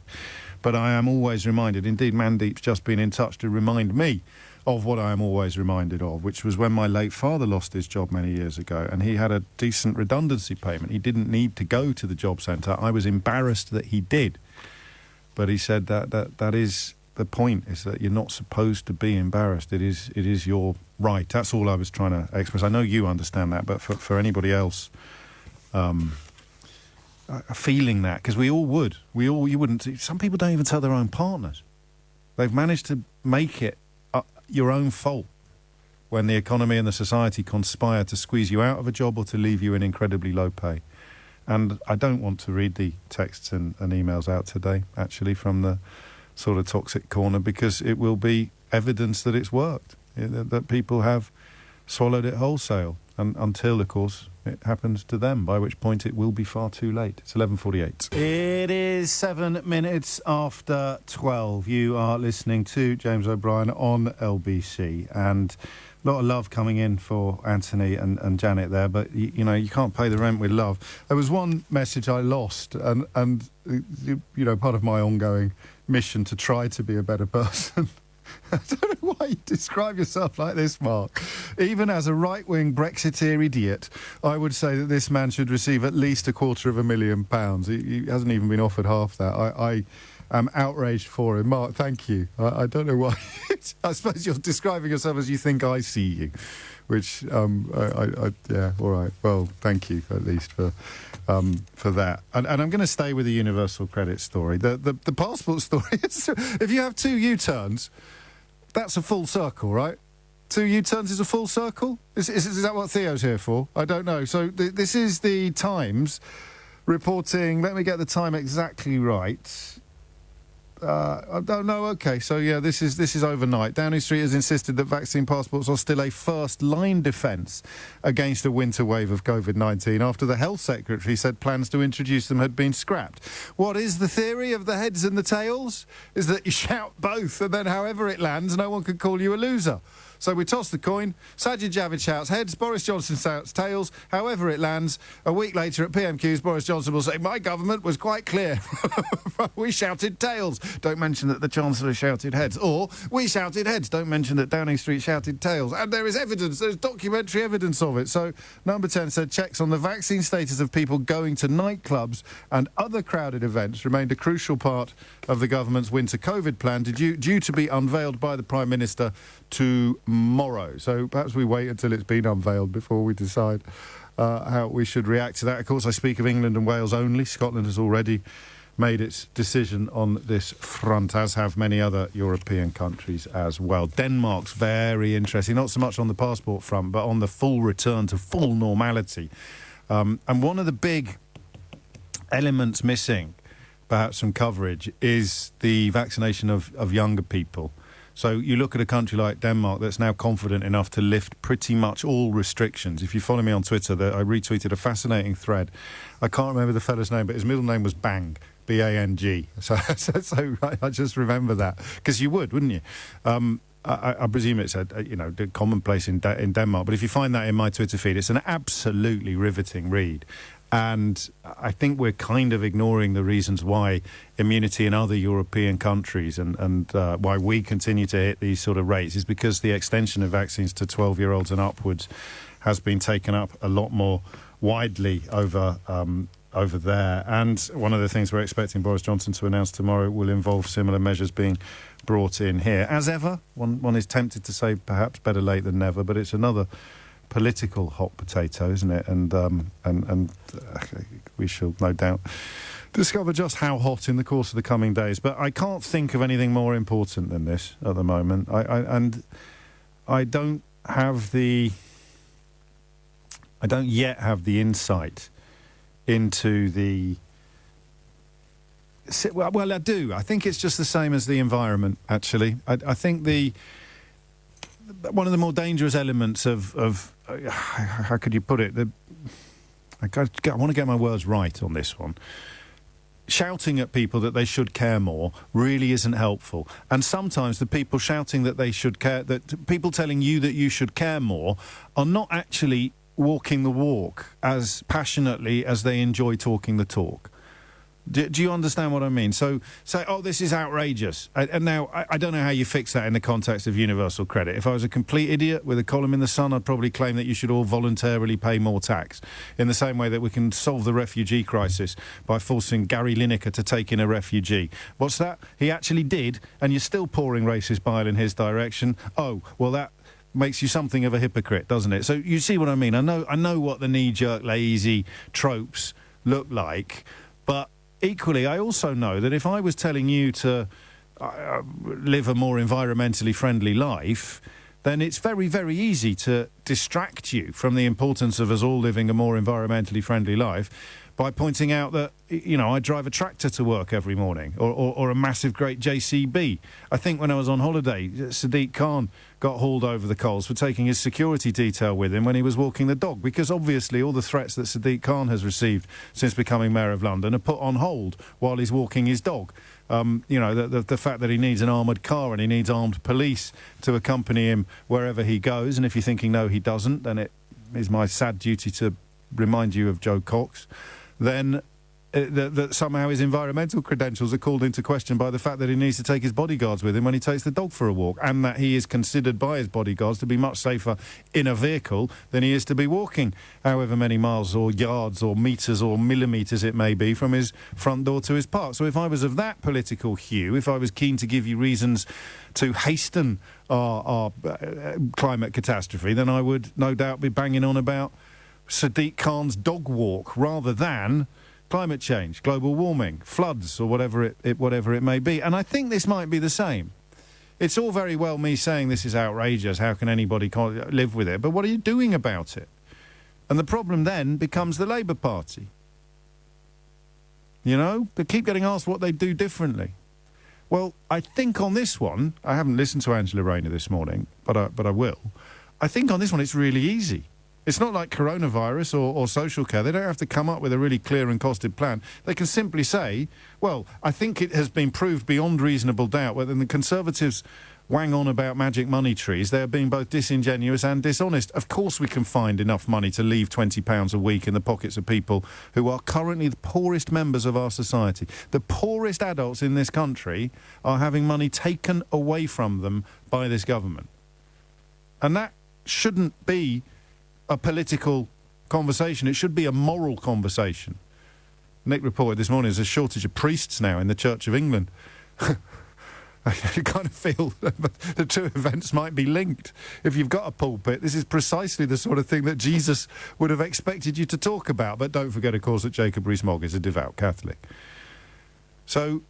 But I am always reminded, indeed Mandeep's just been in touch to remind me of what I am always reminded of, which was when my late father lost his job many years ago, and he had a decent redundancy payment. He didn't need to go to the job centre. I was embarrassed that he did. But he said that is the point, is that you're not supposed to be embarrassed. It is your right. That's all I was trying to express. I know you understand that, but for anybody else feeling that, because we all would. You wouldn't. Some people don't even tell their own partners. They've managed to make it your own fault when the economy and the society conspire to squeeze you out of a job or to leave you in incredibly low pay. And I don't want to read the texts and emails out today, actually, from the sort of toxic corner, because it will be evidence that it's worked, that people have swallowed it wholesale, and until, of course, it happens to them, by which point it will be far too late. It's 11:48. It is 7 minutes after 12. You are listening to James O'Brien on LBC, and a lot of love coming in for Anthony and Janet there, but you can't pay the rent with love. There was one message I lost, and part of my ongoing mission to try to be a better person. I don't know why you describe yourself like this, Mark. Even as a right-wing Brexiteer idiot, I would say that this man should receive at least £250,000. He hasn't even been offered half that. I am outraged for him. Mark, thank you. I don't know why. I suppose you're describing yourself as you think I see you, which, yeah, all right. Well, thank you, at least, for that. And I'm going to stay with the universal credit story. The passport story, if you have 2 U-turns, that's a full circle, right? 2 U-turns is a full circle? Is that what Theo's here for? I don't know. So this is the Times reporting, let me get the time exactly right. I don't know. Okay, so yeah, this is overnight. Downing Street has insisted that vaccine passports are still a first-line defence against a winter wave of COVID-19 after the Health Secretary said plans to introduce them had been scrapped. What is the theory of the heads and the tails? Is that you shout both, and then however it lands, no one can call you a loser. So we toss the coin. Sajid Javid shouts heads, Boris Johnson shouts tails. However it lands, a week later at PMQs, Boris Johnson will say, my government was quite clear. We shouted tails. Don't mention that the Chancellor shouted heads. Or, we shouted heads. Don't mention that Downing Street shouted tails. And there is evidence. There's documentary evidence of it. So, number 10 said checks on the vaccine status of people going to nightclubs and other crowded events remained a crucial part of the government's winter COVID plan due to be unveiled by the Prime Minister tomorrow. So perhaps we wait until it's been unveiled before we decide how we should react to that. Of course, I speak of England and Wales only. Scotland has already made its decision on this front, as have many other European countries as well. Denmark's very interesting, not so much on the passport front, but on the full return to full normality. And one of the big elements missing, perhaps from coverage, is the vaccination of younger people. So you look at a country like Denmark that's now confident enough to lift pretty much all restrictions. If you follow me on Twitter, I retweeted a fascinating thread. I can't remember the fellow's name, but his middle name was Bang, B-A-N-G. So I just remember that, because you would, wouldn't you? I presume it's commonplace in Denmark. But if you find that in my Twitter feed, it's an absolutely riveting read. And I think we're kind of ignoring the reasons why immunity in other European countries and why we continue to hit these sort of rates is because the extension of vaccines to 12-year-olds and upwards has been taken up a lot more widely over there. And one of the things we're expecting Boris Johnson to announce tomorrow will involve similar measures being brought in here. As ever, one is tempted to say perhaps better late than never, but it's another political hot potato, isn't it? And we shall no doubt discover just how hot in the course of the coming days. But I can't think of anything more important than this at the moment. I don't yet have the insight into the. Well, I do. I think it's just the same as the environment. Actually, I think one of the more dangerous elements of how could you put it? I want to get my words right on this one. Shouting at people that they should care more really isn't helpful. And sometimes the people shouting that they should care, that people telling you that you should care more, are not actually walking the walk as passionately as they enjoy talking the talk. Do you understand what I mean? So say, oh, this is outrageous. And now, I don't know how you fix that in the context of universal credit. If I was a complete idiot with a column in The Sun, I'd probably claim that you should all voluntarily pay more tax, in the same way that we can solve the refugee crisis by forcing Gary Lineker to take in a refugee. What's that? He actually did, and you're still pouring racist bile in his direction. Oh, well, that makes you something of a hypocrite, doesn't it? So you see what I mean? I know what the knee-jerk, lazy tropes look like, but equally, I also know that if I was telling you to live a more environmentally friendly life, then it's very, very easy to distract you from the importance of us all living a more environmentally friendly life by pointing out that, I drive a tractor to work every morning, or a massive great JCB. I think when I was on holiday, Sadiq Khan got hauled over the coals for taking his security detail with him when he was walking the dog, because obviously all the threats that Sadiq Khan has received since becoming Mayor of London are put on hold while he's walking his dog. The fact that he needs an armoured car and he needs armed police to accompany him wherever he goes, and if you're thinking, no, he doesn't, then it is my sad duty to remind you of Joe Cox, then that somehow his environmental credentials are called into question by the fact that he needs to take his bodyguards with him when he takes the dog for a walk, and that he is considered by his bodyguards to be much safer in a vehicle than he is to be walking however many miles or yards or metres or millimetres it may be from his front door to his park. So if I was of that political hue, if I was keen to give you reasons to hasten our climate catastrophe, then I would no doubt be banging on about Sadiq Khan's dog walk rather than climate change, global warming, floods, or whatever it may be. And I think this might be the same. It's all very well me saying this is outrageous, how can anybody live with it, but what are you doing about it? And the problem then becomes the Labour Party. You know, they keep getting asked what they do differently. Well, I think on this one, I haven't listened to Angela Rayner this morning, but I will. I think on this one it's really easy. It's not like coronavirus or social care. They don't have to come up with a really clear and costed plan. They can simply say, well, I think it has been proved beyond reasonable doubt whether the Conservatives wang on about magic money trees, they're being both disingenuous and dishonest. Of course we can find enough money to leave £20 a week in the pockets of people who are currently the poorest members of our society. The poorest adults in this country are having money taken away from them by this government. And that shouldn't be a political conversation. It should be a moral conversation. Nick reported this morning there's a shortage of priests now in the Church of England. I kind of feel the two events might be linked. If you've got a pulpit, this is precisely the sort of thing that Jesus would have expected you to talk about. But don't forget, of course, that Jacob Rees-Mogg is a devout Catholic. So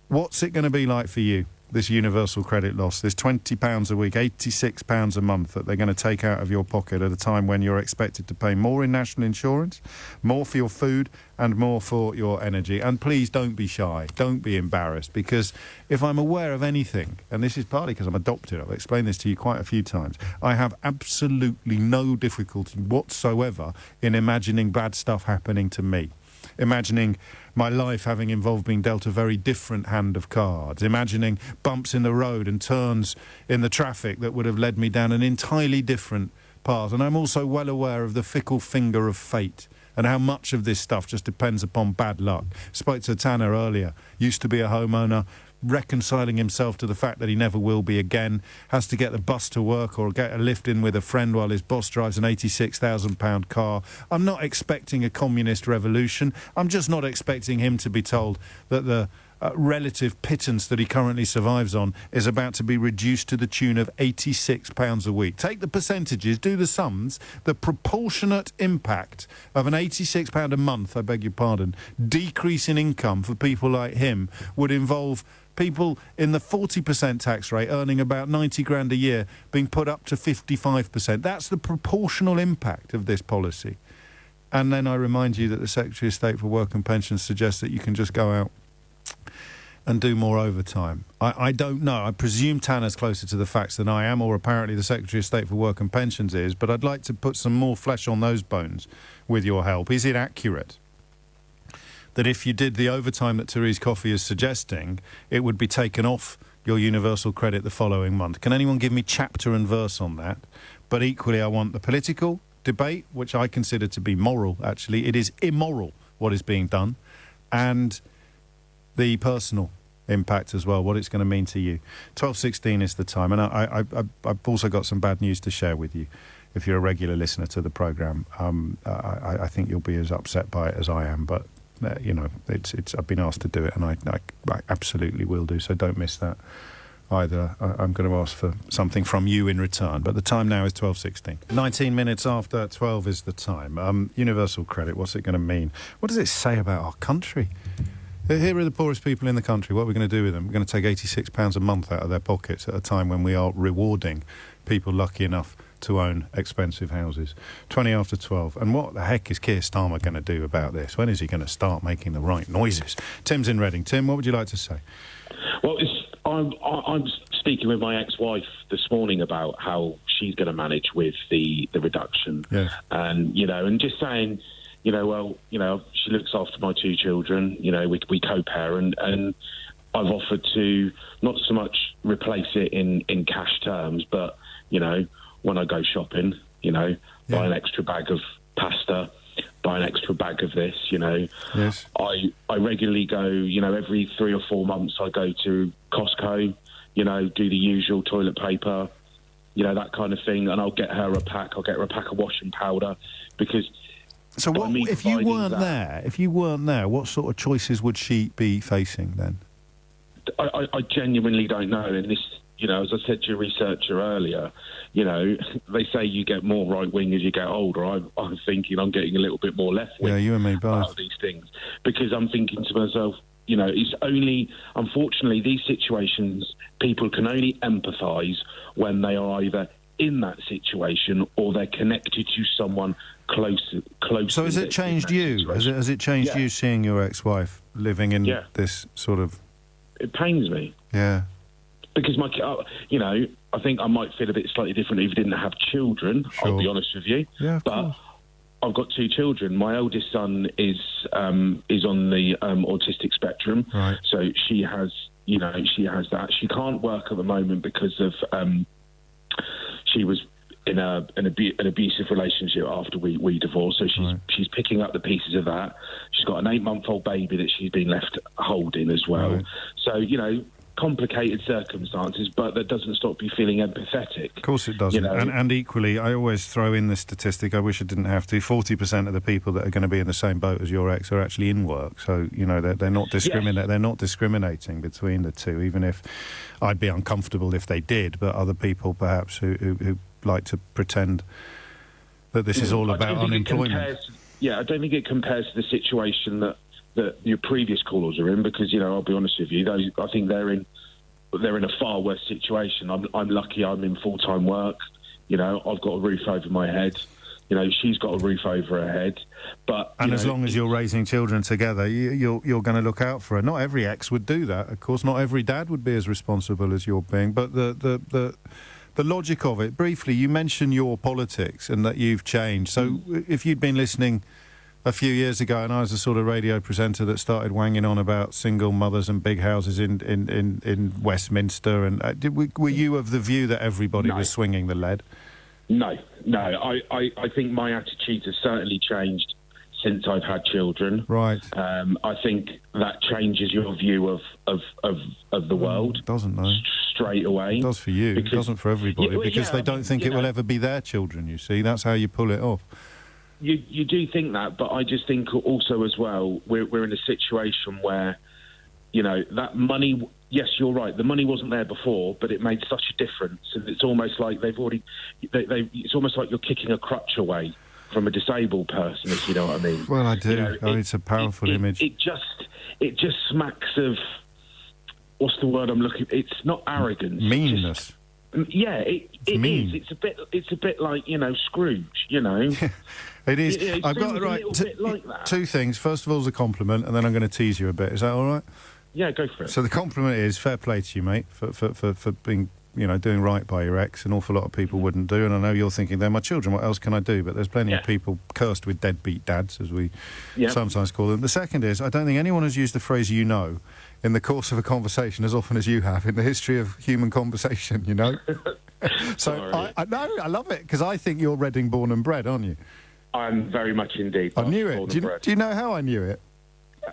what's it going to be like for you, this universal credit loss, this £20 a week, £86 a month that they're going to take out of your pocket at a time when you're expected to pay more in national insurance, more for your food and more for your energy? And please don't be shy, don't be embarrassed, because if I'm aware of anything, and this is partly because I'm adopted, I've explained this to you quite a few times, I have absolutely no difficulty whatsoever in imagining bad stuff happening to me. Imagining my life having involved being dealt a very different hand of cards, imagining bumps in the road and turns in the traffic that would have led me down an entirely different path. And I'm also well aware of the fickle finger of fate and how much of this stuff just depends upon bad luck. Spoke to Tanner earlier, used to be a homeowner, reconciling himself to the fact that he never will be again, has to get the bus to work or get a lift in with a friend while his boss drives an £86,000 car. I'm not expecting a communist revolution. I'm just not expecting him to be told that the relative pittance that he currently survives on is about to be reduced to the tune of £86 a week. Take the percentages, do the sums. The proportionate impact of an £86 a month, I beg your pardon, decrease in income for people like him would involve people in the 40% tax rate earning about 90 grand a year being put up to 55%. That's the proportional impact of this policy. And then I remind you that the Secretary of State for Work and Pensions suggests that you can just go out and do more overtime. I don't know. I presume Tanner's closer to the facts than I am, or apparently the Secretary of State for Work and Pensions is, but I'd like to put some more flesh on those bones with your help. Is it accurate that if you did the overtime that Therese Coffey is suggesting, it would be taken off your universal credit the following month? Can anyone give me chapter and verse on that? But equally, I want the political debate, which I consider to be moral, actually. It is immoral what is being done. And the personal impact as well, what it's going to mean to you. 12:16 is the time, and I've also got some bad news to share with you. If you're a regular listener to the programme, I think you'll be as upset by it as I am, but you know, it's I've been asked to do it, and I absolutely will do, so don't miss that either. I'm going to ask for something from you in return, but the time now is 12:16. 19 minutes after 12 is the time. Universal credit, what's it going to mean? What does it say about our country? Here are the poorest people in the country. What are we going to do with them? We're going to take £86 a month out of their pockets at a time when we are rewarding people lucky enough to own expensive houses. 20 after 12. And what the heck is Keir Starmer going to do about this? When is he going to start making the right noises? Tim's in Reading. Tim, what would you like to say? Well, I'm speaking with my ex-wife this morning about how she's going to manage with the reduction. Yes. And, you know, and just saying, you know, well, you know, she looks after my two children, you know, we co-parent, and I've offered to not so much replace it in cash terms, but, you know, when I go shopping, you know, buy an extra bag of pasta, buy an extra bag of this, you know. Yes. I regularly go, you know, every 3 or 4 months I go to Costco, you know, do the usual toilet paper, you know, that kind of thing, and I'll get her a pack. I'll get her a pack of washing powder, because... So what, if you weren't there, what sort of choices would she be facing then? I genuinely don't know. And this, you know, as I said to your researcher earlier, you know, they say you get more right-wing as you get older. I'm thinking I'm getting a little bit more left-wing. Yeah, you and me both. Out of these things. Because I'm thinking to myself, you know, it's only, unfortunately, these situations, people can only empathise when they are either in that situation or they're connected to someone close. So has it changed you? Has it changed you seeing your ex-wife living in this sort of... It pains me. Yeah. Because I think I might feel a bit slightly different if I didn't have children, I'll be honest with you. Yeah, but I've got 2 children. My eldest son is on the autistic spectrum. Right. So she has that. She can't work at the moment because of she was in an abusive relationship after we divorced. So she's picking up the pieces of that. She's got an 8-month-old baby that she's been left holding as well. Right. So complicated circumstances, but that doesn't stop you feeling empathetic. Of course it doesn't. And equally, I always throw in this statistic, I wish I didn't have to, 40% of the people that are going to be in the same boat as your ex are actually in work. So, they're not they're not discriminating between the two, even if I'd be uncomfortable if they did, but other people perhaps who like to pretend that this is all about unemployment. I don't think it compares to the situation that your previous callers are in, because I'll be honest with you, I think they're in a far worse situation. I'm lucky I'm in full-time work. I've got a roof over my head. She's got a roof over her head. But as long as you're raising children together, you're going to look out for her. Not every ex would do that, of course. Not every dad would be as responsible as you're being. But the logic of it, briefly, you mentioned your politics and that you've changed. So if you'd been listening a few years ago, and I was the sort of radio presenter that started wanging on about single mothers and big houses in Westminster, and were you of the view that everybody was swinging the lead? No. I think my attitudes have certainly changed since I've had children. Right. I think that changes your view of the world. Doesn't, though. Straight away. It does for you. It doesn't for everybody, because they don't think it will ever be their children, you see. That's how you pull it off. You do think that, but I just think also as well, we're in a situation where, that money, yes, you're right, the money wasn't there before, but it made such a difference. And it's almost like it's almost like you're kicking a crutch away from a disabled person, if you know what I mean. Well, I do. It's a powerful image. It just smacks of, what's the word I'm looking for? It's not arrogance. Meanness. It is. It's a bit like Scrooge. It is. I've got right. Like that. 2 things. First of all, is a compliment, and then I'm going to tease you a bit. Is that all right? Yeah, go for it. So the compliment is fair play to you, mate, for being doing right by your ex. An awful lot of people wouldn't do, and I know you're thinking they're my children. What else can I do? But there's plenty of people cursed with deadbeat dads, as we sometimes call them. The second is, I don't think anyone has used the phrase in the course of a conversation as often as you have in the history of human conversation, So I love it, because I think you're Reading born and bred, aren't you? I'm very much indeed. I knew it. Do you know how I knew it?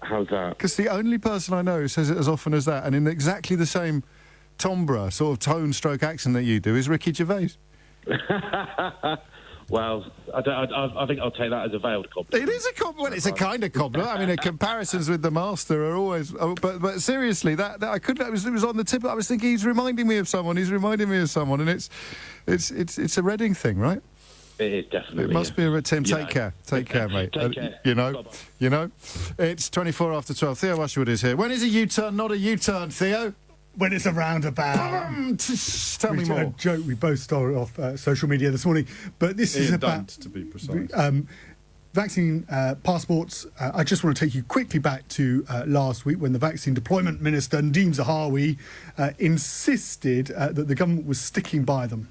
How's that? Because the only person I know who says it as often as that, and in exactly the same timbre, sort of tone stroke accent that you do, is Ricky Gervais. Well, I think I'll take that as a veiled compliment. It is a compliment. It's a kind of compliment. I mean, the comparisons with the master are always... But seriously, that I couldn't... It was on the tip. I was thinking, he's reminding me of someone. And it's a Reading thing, right? It is, definitely. It must be a... Tim, take care. Take care, mate. Take care. It's 24 after 12. Theo Usherwood is here. When is a U-turn not a U-turn, Theo? When it's a roundabout. Tell me more. A joke we both stole off social media this morning, but this is about, to be precise, vaccine passports. I just want to take you quickly back to last week when the Vaccine Deployment Minister, Nadeem Zahawi, insisted that the government was sticking by them.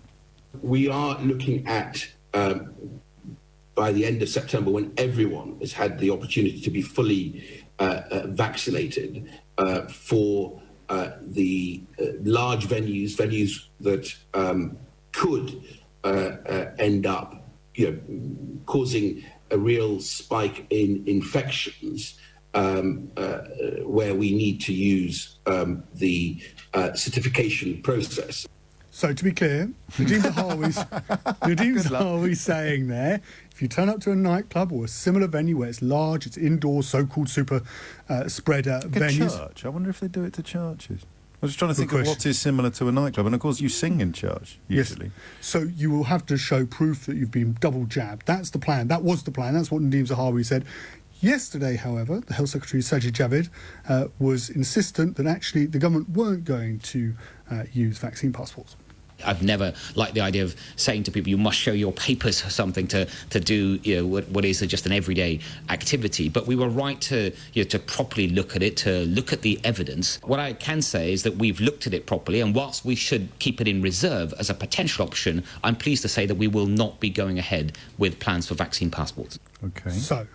We are looking at, by the end of September, when everyone has had the opportunity to be fully vaccinated, for the large venues that could end up, causing a real spike in infections, where we need to use the certification process. So to be clear, Nadeem Zahawi's saying there, if you turn up to a nightclub or a similar venue where it's large, it's indoors, so-called super spreader venues. Church. I wonder if they do it to churches. I was just trying to think of what is similar to a nightclub, and of course you sing in church usually. Yes. So you will have to show proof that you've been double jabbed. That's the plan. That was the plan. That's what Nadeem Zahawi said. Yesterday, however, the Health Secretary Sajid Javid was insistent that actually the government weren't going to use vaccine passports. I've never liked the idea of saying to people, you must show your papers or something to do what is just an everyday activity. But we were right to properly look at it, to look at the evidence. What I can say is that we've looked at it properly, and whilst we should keep it in reserve as a potential option, I'm pleased to say that we will not be going ahead with plans for vaccine passports. Okay. So,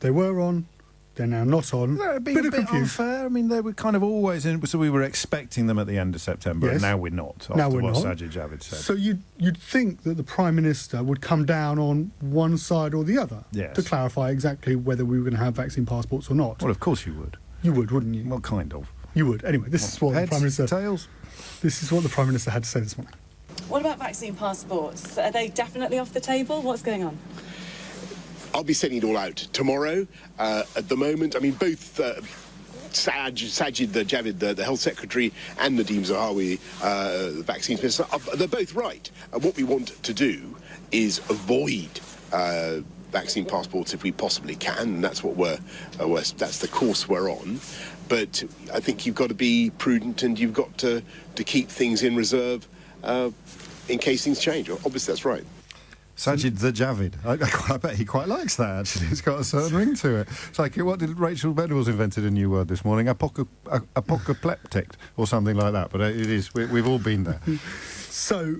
they were on. They're now not on. They're being a bit unfair. I mean, they were kind of always in, so we were expecting them at the end of September, and now we're not, after what Sajid Javid said. So you'd think that the Prime Minister would come down on one side or the other to clarify exactly whether we were going to have vaccine passports or not. Well, of course you would. You would, wouldn't you? Well, kind of. You would. Anyway, this is what the Prime Minister... Tails? This is what the Prime Minister had to say this morning. What about vaccine passports? Are they definitely off the table? What's going on? I'll be sending it all out tomorrow. At the moment, I mean, both Sajid Javid, the Health Secretary, and Nadeem Zahawi, the Vaccines Minister, they're both right. What we want to do is avoid vaccine passports if we possibly can, and that's what that's the course we're on. But I think you've got to be prudent, and you've got to keep things in reserve in case things change. Obviously, that's right. Sajid the Javid. I bet he quite likes that, actually. It's got a certain ring to it. It's like, what did Rachel Venables invented a new word this morning? Apocapleptic or something like that. But it is, we've all been there. So,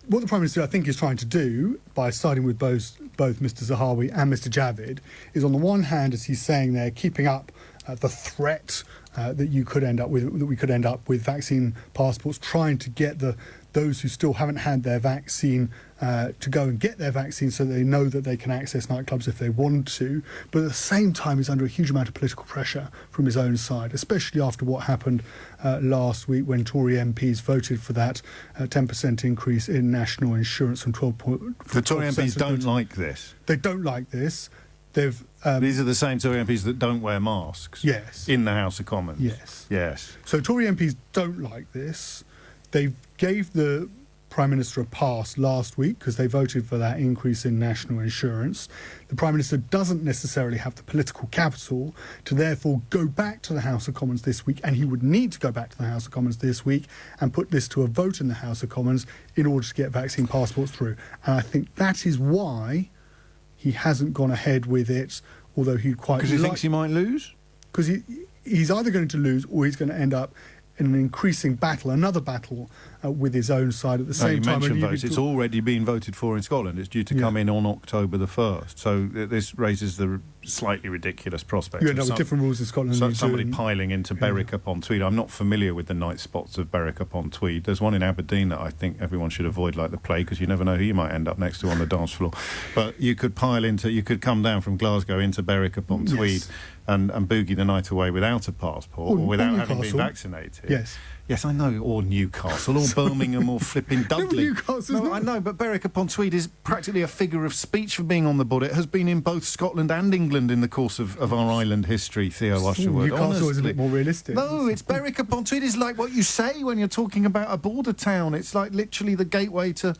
what the Prime Minister, I think, is trying to do, by siding with both Mr Zahawi and Mr Javid, is on the one hand, as he's saying there, keeping up the threat that we could end up with vaccine passports, trying to get those who still haven't had their vaccine to go and get their vaccine so they know that they can access nightclubs if they want to. But at the same time, he's under a huge amount of political pressure from his own side, especially after what happened last week when Tory MPs voted for that 10% increase in national insurance from 12%. The Tory MPs don't like this. They don't like this. These are the same Tory MPs that don't wear masks. Yes. In the House of Commons. Yes. So Tory MPs don't like this. They gave the Prime Minister a pass last week because they voted for that increase in national insurance. The Prime Minister doesn't necessarily have the political capital to therefore go back to the House of Commons this week, and he would need to go back to the House of Commons this week and put this to a vote in the House of Commons in order to get vaccine passports through. And I think that is why he hasn't gone ahead with it, although he'd quite... Because he thinks he might lose? Because he's either going to lose or he's going to end up in an increasing battle, another battle with his own side at the same time. You mentioned votes. It's already been voted for in Scotland. It's due to come in on October the 1st. So this raises the slightly ridiculous prospect you end up with different rules in Scotland. Somebody piling into Berwick-upon-Tweed. I'm not familiar with the night spots of Berwick-upon-Tweed. There's one in Aberdeen that I think everyone should avoid like the plague, because you never know who you might end up next to on the dance floor. But you could come down from Glasgow into Berwick-upon-Tweed and boogie the night away without a passport or without having been vaccinated. Yes, I know, or Newcastle, or Birmingham, or flipping Dudley. No, I know, but Berwick-upon-Tweed is practically a figure of speech for being on the border. It has been in both Scotland and England in the course of our island history, Theo Usherwood. Newcastle is a bit more realistic. No, it's Berwick-upon-Tweed is like what you say when you're talking about a border town. It's like literally the gateway to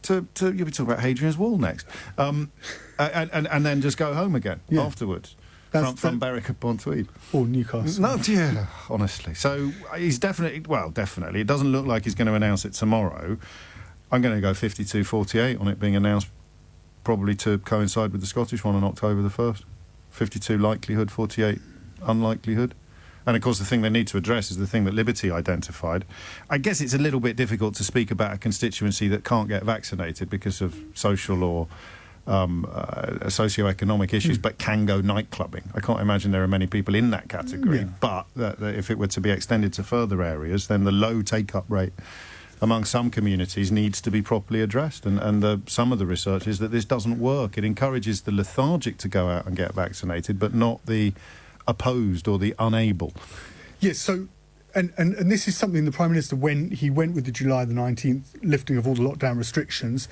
you'll be talking about Hadrian's Wall next. And then just go home again afterwards. From Berwick-upon-Tweed. Or Newcastle. No, dear, honestly. So he's definitely. It doesn't look like he's going to announce it tomorrow. I'm going to go 52-48 on it being announced, probably to coincide with the Scottish one on October the 1st. 52 likelihood, 48 unlikelihood. And, of course, the thing they need to address is the thing that Liberty identified. I guess it's a little bit difficult to speak about a constituency that can't get vaccinated because of social or socio-economic issues, but can go night clubbing. I can't imagine there are many people in that category, but if it were to be extended to further areas, then the low take-up rate among some communities needs to be properly addressed. And some of the research is that this doesn't work. It encourages the lethargic to go out and get vaccinated, but not the opposed or the unable. Yes, so... And this is something the Prime Minister, when he went with the July the 19th lifting of all the lockdown restrictions,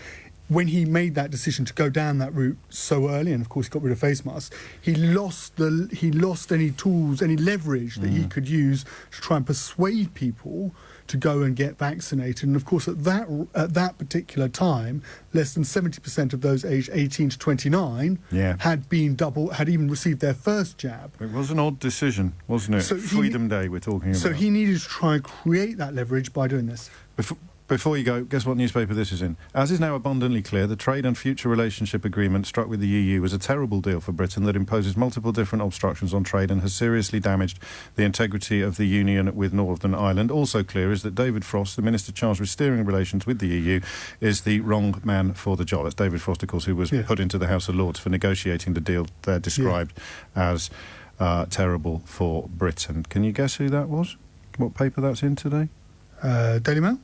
when he made that decision to go down that route so early, and of course he got rid of face masks, he lost any tools, any leverage that he could use to try and persuade people to go and get vaccinated. And of course at that particular time, less than 70% of those aged 18 to 29 had even received their first jab. It was an odd decision, wasn't it? So Freedom Day we're talking about. So he needed to try and create that leverage by doing this. Before you go, guess what newspaper this is in? As is now abundantly clear, the trade and future relationship agreement struck with the EU was a terrible deal for Britain that imposes multiple different obstructions on trade and has seriously damaged the integrity of the union with Northern Ireland. Also clear is that David Frost, the Minister charged with steering relations with the EU, is the wrong man for the job. That's David Frost, of course, who was put into the House of Lords for negotiating the deal they're described as terrible for Britain. Can you guess who that was? What paper that's in today? Daily Mail?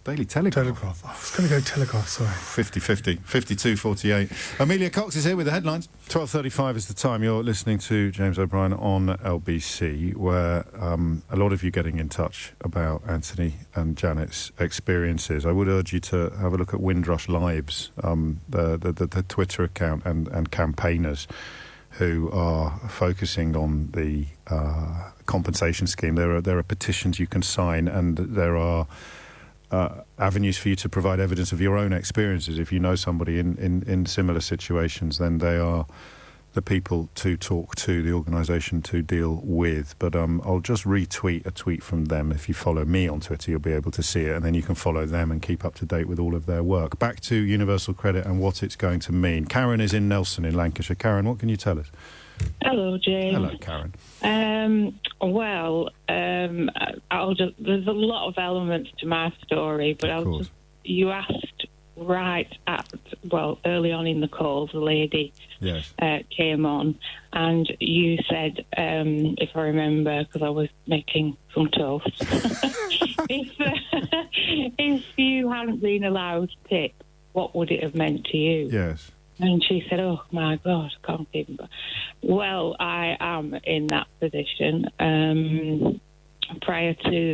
Daily Telegraph. I was going to go Telegraph, sorry. 50-50, 52-48. Amelia Cox is here with the headlines. 12:35 is the time. You're listening to James O'Brien on LBC, where a lot of you getting in touch about Anthony and Janet's experiences. I would urge you to have a look at Windrush Lives, the Twitter account, and campaigners who are focusing on the compensation scheme. There are petitions you can sign, and there are avenues for you to provide evidence of your own experiences. If you know somebody in similar situations, then they are the people to talk to, the organisation to deal with. But I'll just retweet a tweet from them. If you follow me on Twitter, you'll be able to see it, and then you can follow them and keep up to date with all of their work. Back to universal credit and what it's going to mean. Karen is in Nelson in Lancashire. Karen, what can you tell us? Hello, James. Hello, Karen. There's a lot of elements to my story, but you asked early on in the call, the lady came on, and you said, if I remember, because I was making some toast, if you hadn't been allowed to tip, what would it have meant to you? Yes. And she said, "Oh my God, I can't even." Well, I am in that position. Prior to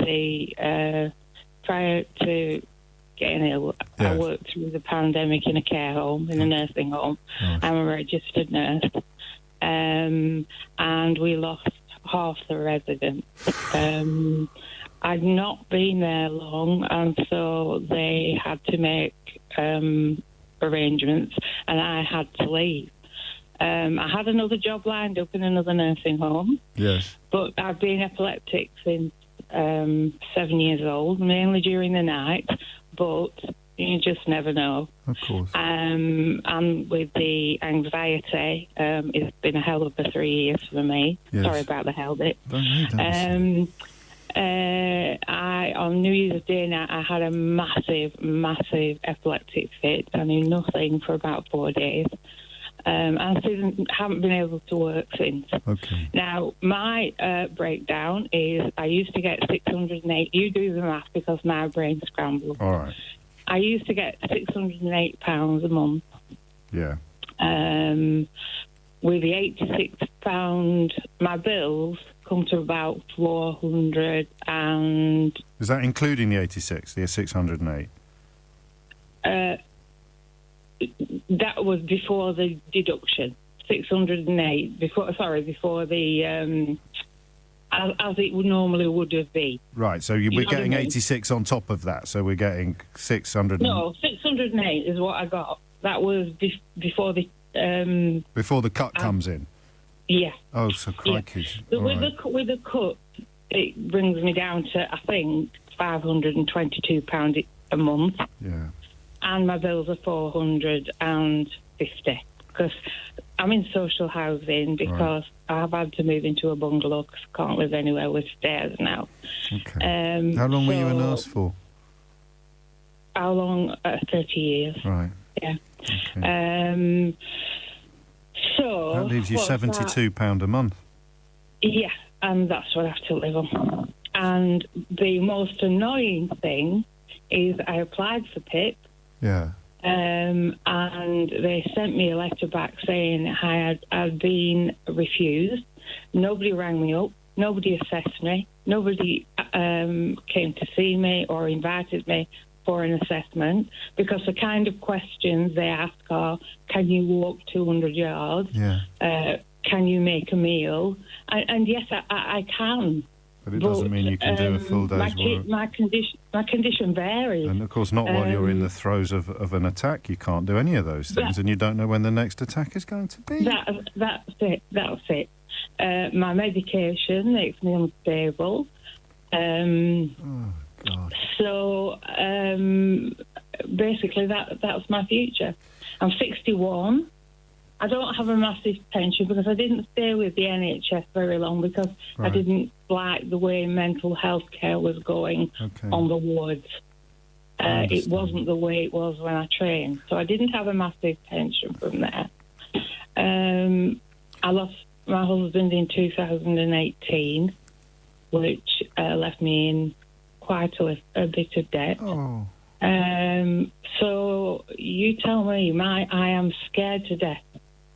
getting ill, I worked through the pandemic in a care home, in a nursing home. I'm a registered nurse, and we lost half the residents. I'd not been there long, and so they had to make arrangements, and I had to leave. I had another job lined up in another nursing home. Yes. But I've been epileptic since 7 years old, mainly during the night, but you just never know. Of course. And with the anxiety, it's been a hell of a 3 years for me. Yes. Sorry about the hell bit. On New Year's Day night, I had a massive epileptic fit. I knew nothing for about 4 days. And I haven't been able to work since. Okay. Now, my breakdown is I used to get 608. You do the math because my brain scrambled. All right. I used to get £608 a month. Yeah. With the £86, my bills come to about 400 and... Is that including the 86, the 608? That was before the deduction. 608 before the as it normally would have been. Right, so we're getting 86 on top of that, so we're getting 600. No, 608 is what I got. That was before the before the cut comes in. Yeah. Oh, so crikey. Yeah. With the cut, it brings me down to, I think, £522 a month. Yeah. And my bills are £450 because I'm in social housing because I've had to move into a bungalow because I can't live anywhere with stairs now. Okay. How long were you a nurse for? How long? 30 years. Right. Yeah. Okay. So that leaves you £72 a month. Yeah, and that's what I have to live on. And the most annoying thing is I applied for PIP. Yeah. And they sent me a letter back saying I'd been refused. Nobody rang me up. Nobody assessed me. Nobody came to see me or invited me for an assessment because the kind of questions they ask are, can you walk 200 yards? Yeah. Can you make a meal? And yes, I can. But it doesn't mean you can do a full day's work. My condition varies. And, of course, not while you're in the throes of an attack. You can't do any of those things, and you don't know when the next attack is going to be. That's it. My medication makes me unstable. God. So basically, that's my future. I'm 61. I don't have a massive pension because I didn't stay with the NHS very long because I didn't like the way mental health care was going on the wards. It wasn't the way it was when I trained. So I didn't have a massive pension from there. I lost my husband in 2018, which left me in quite a bit of debt. Oh. So you tell me, I am scared to death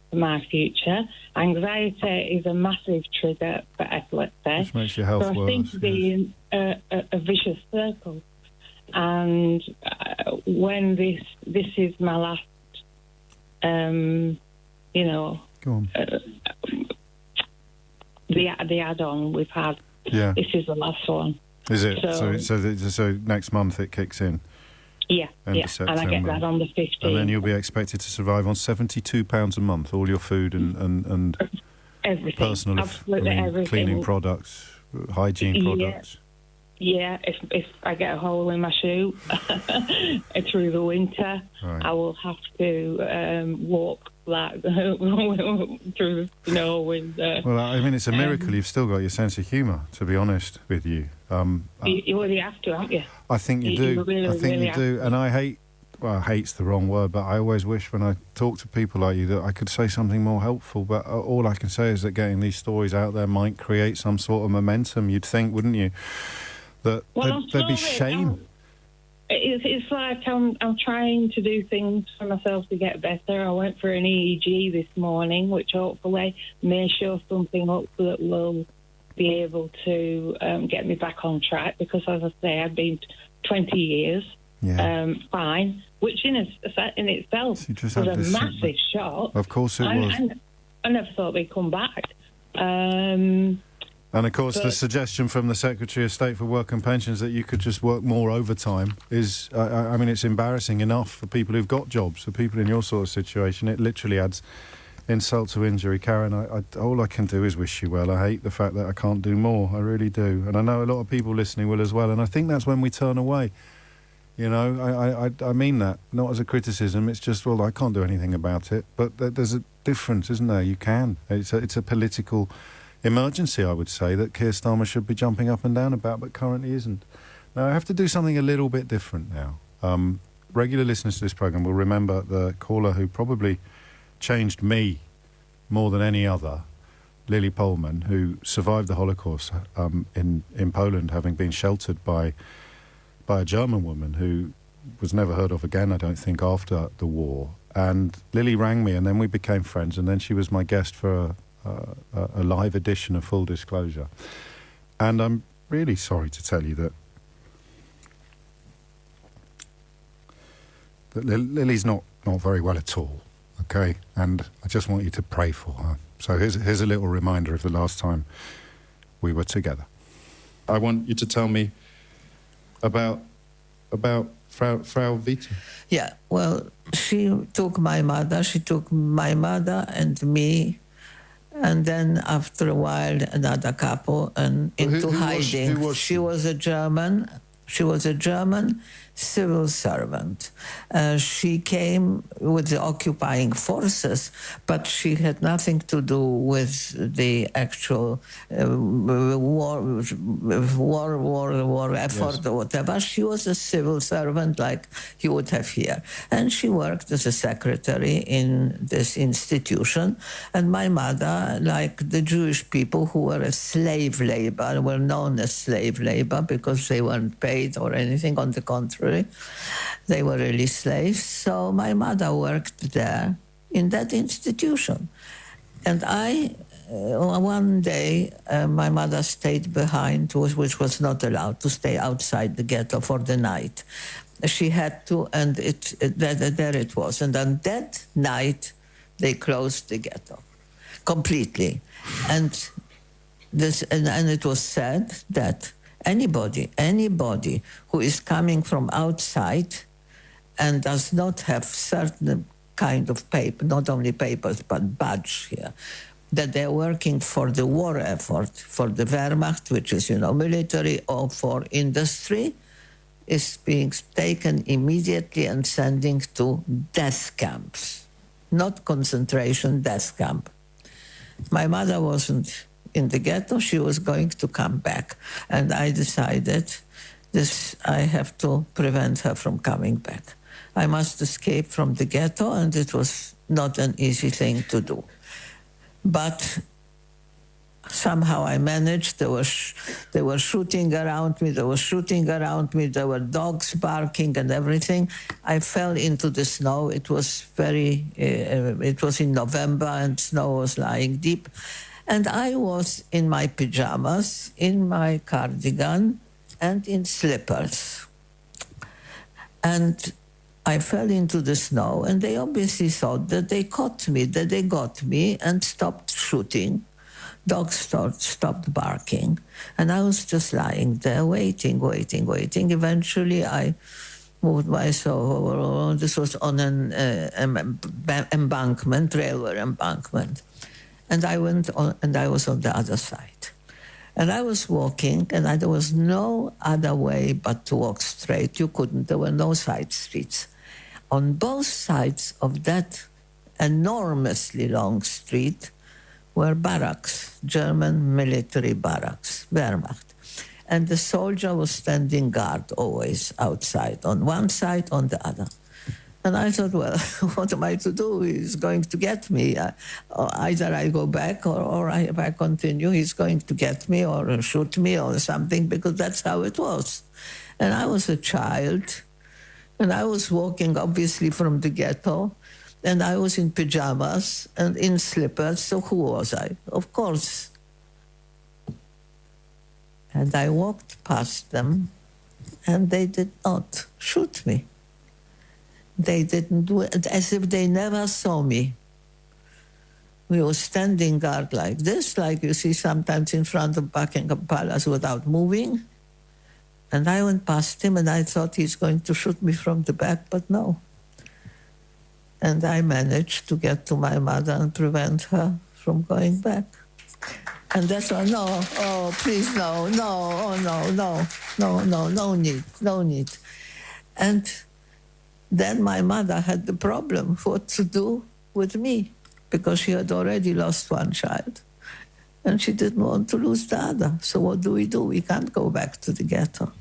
for my future. Anxiety is a massive trigger for epilepsy. Which makes your health so I worse. seem to be in a vicious circle. And when this is my last, Go on. the add-on we've had, this is the last one. Is it? So next month it kicks in? Yeah, and I get that on the 15th. And then you'll be expected to survive on £72 a month, all your food and everything. Personal, everything. Cleaning products, hygiene products. Yeah, if I get a hole in my shoe through the winter, I will have to walk like through the snow with. Well, I mean, it's a miracle you've still got your sense of humour, to be honest with you. You already have to, haven't you? I think you do. You really, I think really you do. And I hate, well, hate's the wrong word, but I always wish when I talk to people like you that I could say something more helpful. But all I can say is that getting these stories out there might create some sort of momentum, you'd think, wouldn't you? That there'd be shame. It's like I'm trying to do things for myself to get better. I went for an EEG this morning, which hopefully may show something up that will be able to get me back on track. Because, as I say, I've been 20 years fine, which in itself was a massive shock. Of course it was. I never thought they'd come back. And, of course, the suggestion from the Secretary of State for Work and Pensions that you could just work more overtime is, I mean, it's embarrassing enough for people who've got jobs. For people in your sort of situation, it literally adds insult to injury. Karen, all I can do is wish you well. I hate the fact that I can't do more. I really do. And I know a lot of people listening will as well. And I think that's when we turn away. You know, I mean that, not as a criticism. It's just, well, I can't do anything about it. But there's a difference, isn't there? You can. It's a political emergency, I would say, that Keir Starmer should be jumping up and down about, but currently isn't. Now, I have to do something a little bit different now. Regular listeners to this programme will remember the caller who probably changed me more than any other, Lily Pohlman, who survived the Holocaust in Poland, having been sheltered by a German woman who was never heard of again, I don't think, after the war. And Lily rang me, and then we became friends, and then she was my guest for a live edition of Full Disclosure. And I'm really sorry to tell you that Lily's not very well at all, okay? And I just want you to pray for her. So here's a little reminder of the last time we were together. I want you to tell me about Frau Vita. Yeah, well, she took my mother and me, and then after a while another couple, and into hiding. Who was she? She was a German civil servant. She came with the occupying forces, but she had nothing to do with the actual war effort or whatever. She was a civil servant like you would have here. And she worked as a secretary in this institution. And my mother, like the Jewish people who were as slave labor, were known as slave labor because they weren't paid or anything, on the contrary. They were really slaves. So my mother worked there in that institution. And one day, my mother stayed behind, which was not allowed to stay outside the ghetto for the night. She had to, and there it was. And on that night, they closed the ghetto completely. And it was said that anybody who is coming from outside and does not have certain kind of paper, not only papers, but badge here, that they're working for the war effort, for the Wehrmacht, which is, military, or for industry, is being taken immediately and sending to death camps, not concentration, death camp. My mother wasn't in the ghetto. She was going to come back. And I decided I have to prevent her from coming back. I must escape from the ghetto, and it was not an easy thing to do. But somehow I managed. They were shooting around me. There were dogs barking and everything. I fell into the snow. It was in November, and snow was lying deep. And I was in my pajamas, in my cardigan, and in slippers. And I fell into the snow, and they obviously thought that they got me and stopped shooting. Dogs stopped barking, and I was just lying there waiting. Eventually, I moved myself over. This was on an embankment, railway embankment. And I went on, and I was on the other side. And I was walking, and there was no other way but to walk straight. There were no side streets. On both sides of that enormously long street were barracks, German military barracks, Wehrmacht. And the soldier was standing guard always outside, on one side, on the other. And I thought, well, what am I to do? He's going to get me. Either I go back or if I continue, he's going to get me or shoot me or something, because that's how it was. And I was a child, and I was walking, obviously, from the ghetto, and I was in pajamas and in slippers, so who was I? Of course. And I walked past them, and they did not shoot me. They didn't do it, as if they never saw me. We were standing guard like this, like you see sometimes in front of Buckingham Palace without moving. And I went past him, and I thought he's going to shoot me from the back, but no. And I managed to get to my mother and prevent her from going back. And that's why, please, no need. And then my mother had the problem what to do with me, because she had already lost one child and she didn't want to lose the other. So what do? We can't go back to the ghetto.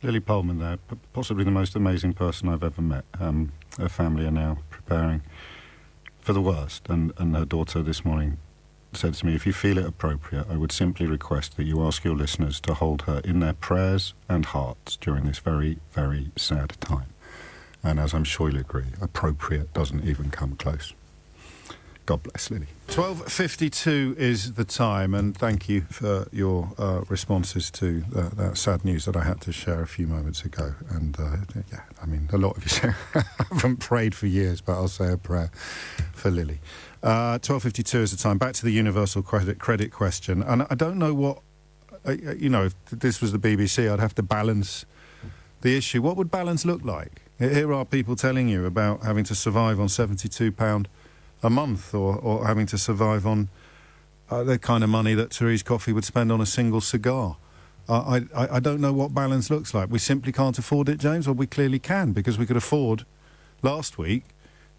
Lily Pullman there, possibly the most amazing person I've ever met. Her family are now preparing for the worst, and her daughter this morning said to me, if you feel it appropriate, I would simply request that you ask your listeners to hold her in their prayers and hearts during this very, very sad time. And as I'm sure you'll agree, appropriate doesn't even come close. God bless, Lily. 12:52 is the time, and thank you for your responses to that sad news that I had to share a few moments ago. And, a lot of you say I haven't prayed for years, but I'll say a prayer for Lily. 12:52 is the time. Back to the universal credit question. And I don't know what, if this was the BBC, I'd have to balance the issue. What would balance look like? Here are people telling you about having to survive on £72 a month, or having to survive on the kind of money that Therese Coffey would spend on a single cigar. I don't know what balance looks like. We simply can't afford it, James. Well, we clearly can, because we could afford last week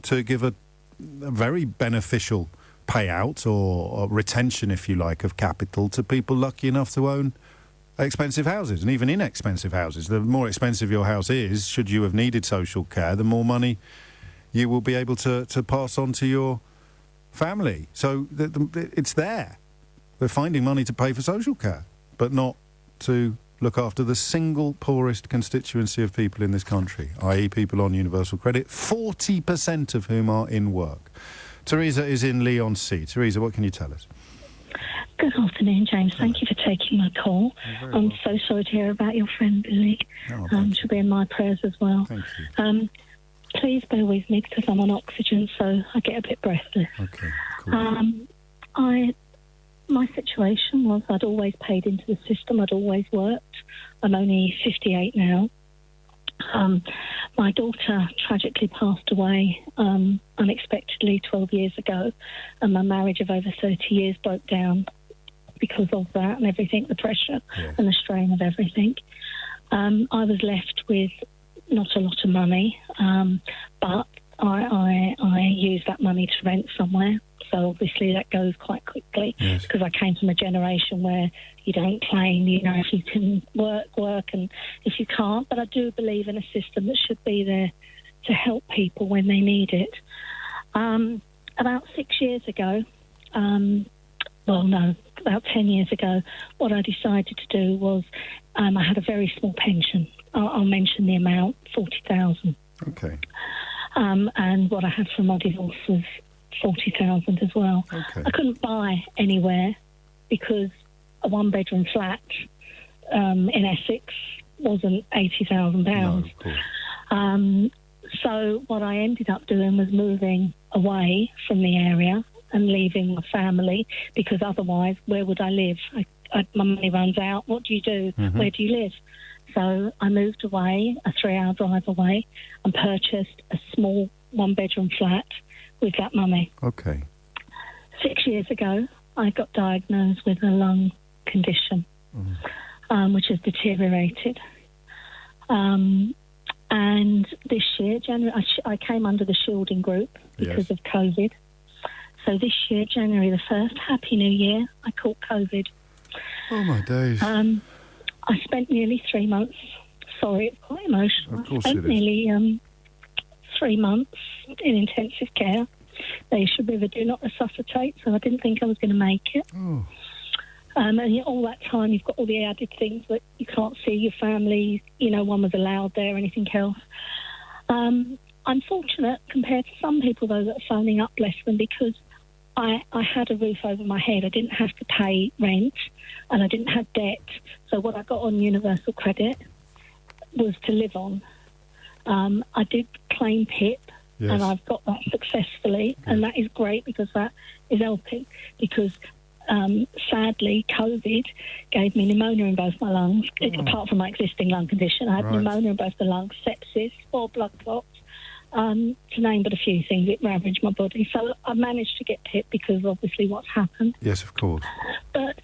to give a very beneficial payout or retention, if you like, of capital to people lucky enough to own expensive houses, and even inexpensive houses. The more expensive your house is, should you have needed social care, the more money you will be able to pass on to your family. So it's there. They're finding money to pay for social care, but not to look after the single poorest constituency of people in this country, i.e. people on universal credit, 40% of whom are in work. Teresa is in Leigh-on-Sea. Teresa, what can you tell us? Good afternoon, James. Thank you for taking my call. I'm so sorry to hear about your friend, Billy. She'll be in my prayers as well. Thank you. Please bear with me because I'm on oxygen, so I get a bit breathless. Okay, cool. My situation was I'd always paid into the system. I'd always worked. I'm only 58 now. My daughter tragically passed away unexpectedly 12 years ago, and my marriage of over 30 years broke down because of that and everything, the pressure and the strain of everything. I was left with not a lot of money, but I used that money to rent somewhere. So obviously that goes quite quickly because I came from a generation where you don't claim, if you can work, and if you can't. But I do believe in a system that should be there to help people when they need it. About 6 years ago, about 10 years ago, what I decided to do was I had a very small pension. I'll mention the amount, 40,000. Okay. And what I had from my divorce was 40,000 as well. Okay. I couldn't buy anywhere because a one-bedroom flat in Essex wasn't £80,000. No, of course. So what I ended up doing was moving away from the area and leaving my family, because otherwise, where would I live? My money runs out. What do you do? Mm-hmm. Where do you live? So I moved away, a 3-hour drive away, and purchased a small one-bedroom flat with that money. Okay. 6 years ago, I got diagnosed with a lung condition, which has deteriorated. And this year, January, I came under the shielding group because of COVID. So this year, January the 1st, Happy New Year, I caught COVID. Oh, my days. I spent nearly 3 months. Sorry, it's quite emotional. Of course I spent it is. nearly 3 months in intensive care. They should either do not resuscitate, so I didn't think I was going to make it. Oh. And yet all that time, you've got all the added things that you can't see your family. One was allowed there, anything else. I'm fortunate compared to some people, though, that are phoning up, bless them, because I had a roof over my head. I didn't have to pay rent, and I didn't have debt. So what I got on universal credit was to live on. I did claim PIP, and I've got that successfully, and that is great because that is helping. Because sadly, COVID gave me pneumonia in both my lungs, apart from my existing lung condition. I had pneumonia in both the lungs, sepsis, 4 blood clots. To name but a few things, it ravaged my body. So I managed to get PIP because obviously what's happened. Yes, of course. But,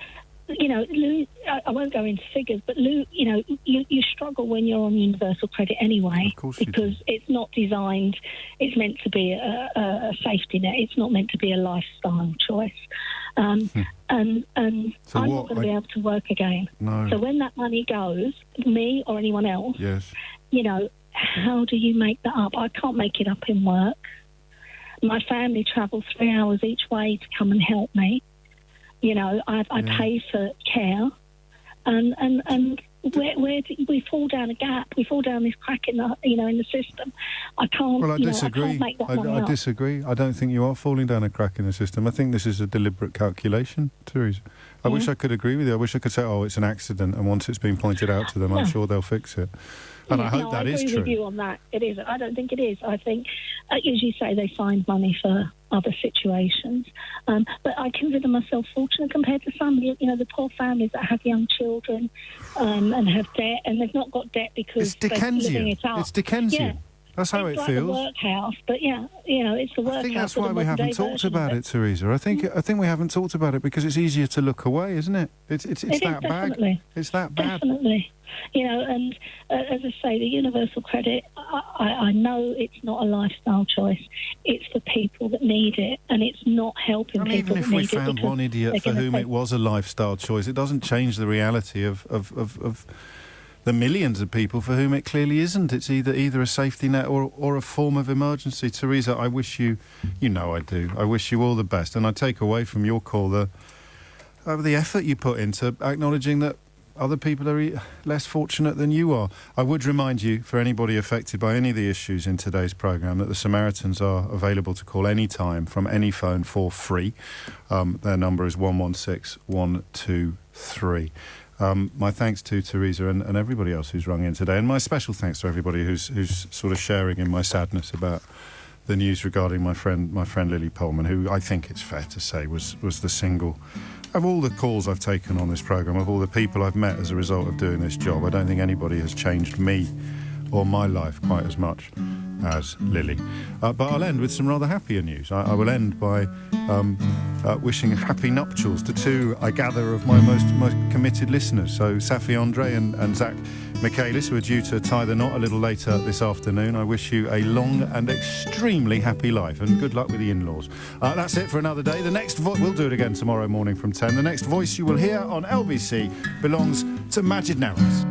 Lou, I won't go into figures, but Lou, you struggle when you're on universal credit anyway. Of course you do. Because it's not designed, it's meant to be a safety net. It's not meant to be a lifestyle choice. And I'm not going to be able to work again. No. So when that money goes, me or anyone else, yes. How do you make that up? I can't make it up in work. My family travel 3 hours each way to come and help me. I pay for care, and where do we fall down a gap? We fall down this crack in the in the system. I can't. Well, I disagree. I can't make that money I up. disagree. I don't think you are falling down a crack in the system. I think this is a deliberate calculation, Theresa. I wish I could agree with you. I wish I could say, it's an accident, and once it's been pointed out to them, I'm sure they'll fix it. And I hope that is true. I agree with you on that. It is. I don't think it is. I think, as you say, they find money for other situations. But I consider myself fortunate compared to some, the poor families that have young children and have debt, and they've not got debt because they're living it up. It's Dickensian. Yeah. That's how it's it like feels. The workhouse, but it's the workhouse. I think that's why we haven't talked about it, Theresa. I think we haven't talked about it because it's easier to look away, isn't it? It's that bad. It's that bad. Definitely. And as I say, the universal credit, I know it's not a lifestyle choice. It's for people that need it, and it's not helping people even that if we need it. found one idiot for whom it was a lifestyle choice, it doesn't change the reality of the millions of people for whom it clearly isn't. It's either a safety net or a form of emergency. Theresa, I wish you I do. I wish you all the best. And I take away from your call the effort you put into acknowledging that other people are less fortunate than you are. I would remind you, for anybody affected by any of the issues in today's programme, that the Samaritans are available to call any time from any phone for free. Their number is 116 123. My thanks to Theresa and everybody else who's rung in today, and my special thanks to everybody who's sort of sharing in my sadness about the news regarding my friend Lily Pullman, who I think it's fair to say was the single, of all the calls I've taken on this programme, of all the people I've met as a result of doing this job, I don't think anybody has changed me or my life quite as much as Lily. But I'll end with some rather happier news. I will end by wishing happy nuptials to two, I gather, of my most committed listeners. So Safi Andre and Zach Michaelis, who are due to tie the knot a little later this afternoon. I wish you a long and extremely happy life, and good luck with the in-laws. That's it for another day. The next we'll do it again tomorrow morning from 10. The next voice you will hear on LBC belongs to Majid Nawaz.